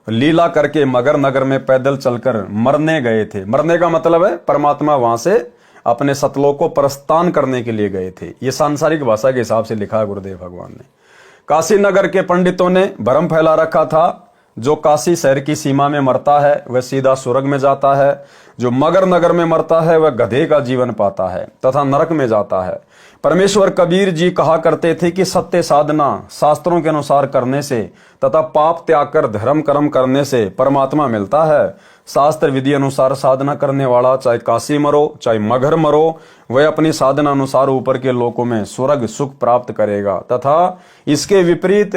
लीला करके मगर नगर में पैदल चलकर मरने गए थे। मरने का मतलब है परमात्मा वहां से अपने सतलोक को प्रस्थान करने के लिए गए थे। ये सांसारिक भाषा के हिसाब से लिखा है गुरुदेव भगवान ने। काशी नगर के पंडितों ने भ्रम फैला रखा था, जो काशी शहर की सीमा में मरता है वह सीधा स्वर्ग में जाता है, जो मगर नगर में मरता है वह गधे का जीवन पाता है तथा नरक में जाता है। परमेश्वर कबीर जी कहा करते थे कि सत्य साधना शास्त्रों के अनुसार करने से तथा पाप त्याग कर धर्म कर्म करने से परमात्मा मिलता है। शास्त्र विधि अनुसार साधना करने वाला चाहे काशी मरो चाहे मगर मरो, वह अपनी साधना अनुसार ऊपर के लोकों में स्वर्ग सुख प्राप्त करेगा। तथा इसके विपरीत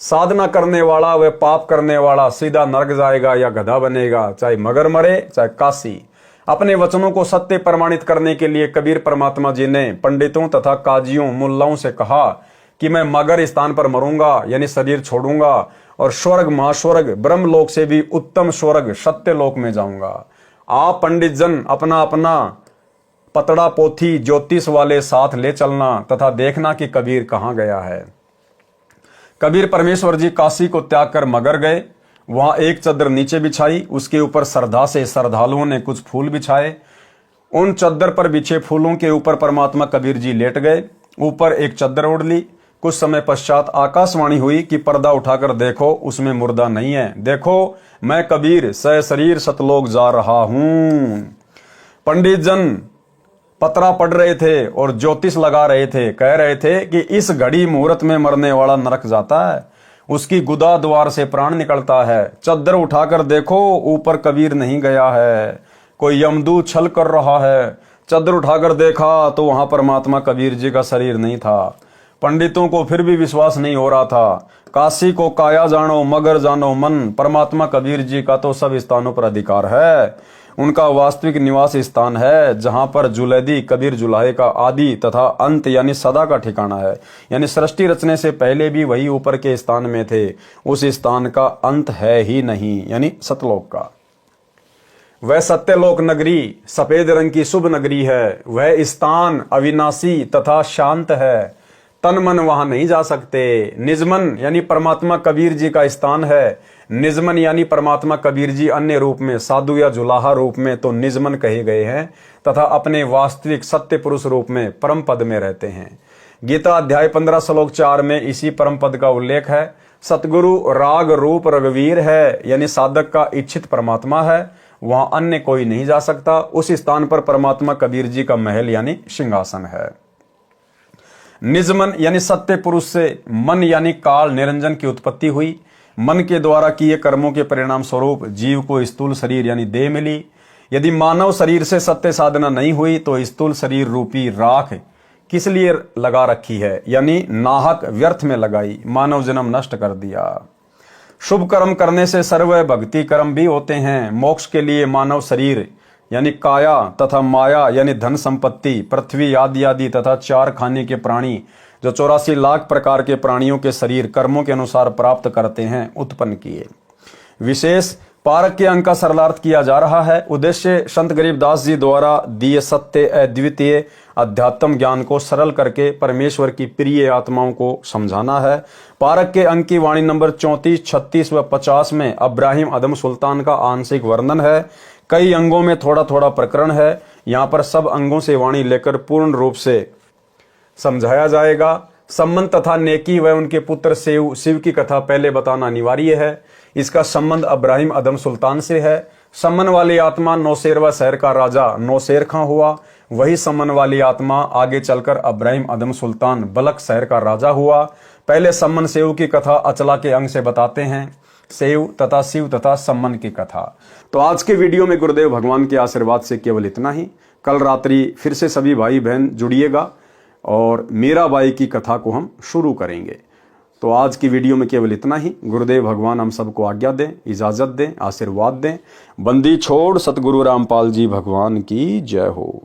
साधना करने वाला वह पाप करने वाला सीधा नरक जाएगा या गधा बनेगा, चाहे मगर मरे चाहे काशी। अपने वचनों को सत्य प्रमाणित करने के लिए कबीर परमात्मा जी ने पंडितों तथा काजियों मुल्लाओं से कहा कि मैं मगर स्थान पर मरूंगा, यानी शरीर छोड़ूंगा और स्वर्ग महास्वर्ग ब्रह्मलोक से भी उत्तम स्वर्ग सत्य लोक में जाऊंगा। आप पंडित जन अपना अपना पतड़ा पोथी ज्योतिष वाले साथ ले चलना तथा देखना कि कबीर कहाँ गया है। कबीर परमेश्वर जी काशी को त्याग कर मगर गए। वहां एक चद्दर नीचे बिछाई, उसके ऊपर श्रद्धा से श्रद्धालुओं ने कुछ फूल बिछाए। उन चद्दर पर बिछे फूलों के ऊपर परमात्मा कबीर जी लेट गए। ऊपर एक चद्दर ओढ़ ली। कुछ समय पश्चात आकाशवाणी हुई कि पर्दा उठाकर देखो, उसमें मुर्दा नहीं है। देखो मैं कबीर सशरीर सतलोक जा रहा हूं। पंडित जन पतरा पढ़ रहे थे और ज्योतिष लगा रहे थे, कह रहे थे कि इस घड़ी मुहूर्त में मरने वाला नरक जाता है, उसकी गुदा द्वार से प्राण निकलता है। चद्दर उठाकर देखो, ऊपर कबीर नहीं गया है, कोई यमदूत छल कर रहा है। चद्दर उठाकर देखा तो वहां परमात्मा कबीर जी का शरीर नहीं था। पंडितों को फिर भी विश्वास नहीं हो रहा था। काशी को काया जानो मगर जानो मन, परमात्मा कबीर जी का तो सब स्थानों पर अधिकार है। उनका वास्तविक निवास स्थान है जहां पर जुलैदी कबीर जुलाहे का आदि तथा अंत यानी सदा का ठिकाना है। यानी सृष्टि रचने से पहले भी वही ऊपर के स्थान में थे, उस स्थान का अंत है ही नहीं, यानी सतलोक का। वह सत्यलोक नगरी सफेद रंग की शुभ नगरी है। वह स्थान अविनाशी तथा शांत है, तन मन वहां नहीं जा सकते। निजमन यानी परमात्मा कबीर जी का स्थान है। निजमन यानी परमात्मा कबीर जी अन्य रूप में साधु या जुलाहा रूप में तो निजमन कहे गए हैं तथा अपने वास्तविक सत्य पुरुष रूप में परम पद में रहते हैं। गीता अध्याय 15 श्लोक 4 में इसी परम पद का उल्लेख है। सतगुरु राग रूप रघुवीर है, यानी साधक का इच्छित परमात्मा है, वहां अन्य कोई नहीं जा सकता। उस स्थान पर परमात्मा कबीर जी का महल यानी सिंहासन है। निजमन यानी सत्य पुरुष से मन यानी काल निरंजन की उत्पत्ति हुई। मन के द्वारा किए कर्मों के परिणाम स्वरूप जीव को स्थूल शरीर यानी देह मिली। यदि मानव शरीर से सत्य साधना नहीं हुई तो स्थूल शरीर रूपी राख किस लिए लगा रखी है, यानी नाहक व्यर्थ में लगाई, मानव जन्म नष्ट कर दिया। शुभ कर्म करने से सर्व भक्ति कर्म भी होते हैं। मोक्ष के लिए मानव शरीर यानी काया तथा माया यानी धन संपत्ति, पृथ्वी आदि आदि तथा 4 खाने के प्राणी जो 84 लाख प्रकार के प्राणियों के शरीर कर्मों के अनुसार प्राप्त करते हैं, उत्पन्न किए। विशेष पारक के अंक का सरलार्थ किया जा रहा है। उद्देश्य संत गरीबदास जी द्वारा दिए सत्य अद्वितीय अध्यात्म ज्ञान को सरल करके परमेश्वर की प्रिय आत्माओं को समझाना है। पारक के अंक की वाणी नंबर 34, 36 व 50 में अब्राहिम अदम सुल्तान का आंशिक वर्णन है। कई अंगों में थोड़ा थोड़ा प्रकरण है। यहाँ पर सब अंगों से वाणी लेकर पूर्ण रूप से समझाया जाएगा। संबंध तथा नेकी व उनके पुत्र शिव की कथा पहले बताना अनिवार्य है। इसका संबंध अब्राहिम अदम सुल्तान से है। समन वाली आत्मा नौशेरवा शहर का राजा नौशेर खां हुआ। वही समन वाली आत्मा आगे चलकर अब्राहिम अदम सुल्तान बलक शहर का राजा हुआ। पहले समन सेव की कथा अचला के अंग से बताते हैं, सेव तथा शिव तथा सम्मन की कथा। तो आज के वीडियो में गुरुदेव भगवान के आशीर्वाद से केवल इतना ही। कल रात्रि फिर से सभी भाई बहन जुड़िएगा और मीराबाई की कथा को हम शुरू करेंगे। तो आज की वीडियो में केवल इतना ही। गुरुदेव भगवान हम सबको आज्ञा दें, इजाजत दें, आशीर्वाद दें। बंदी छोड़ सतगुरु रामपाल जी भगवान की जय हो।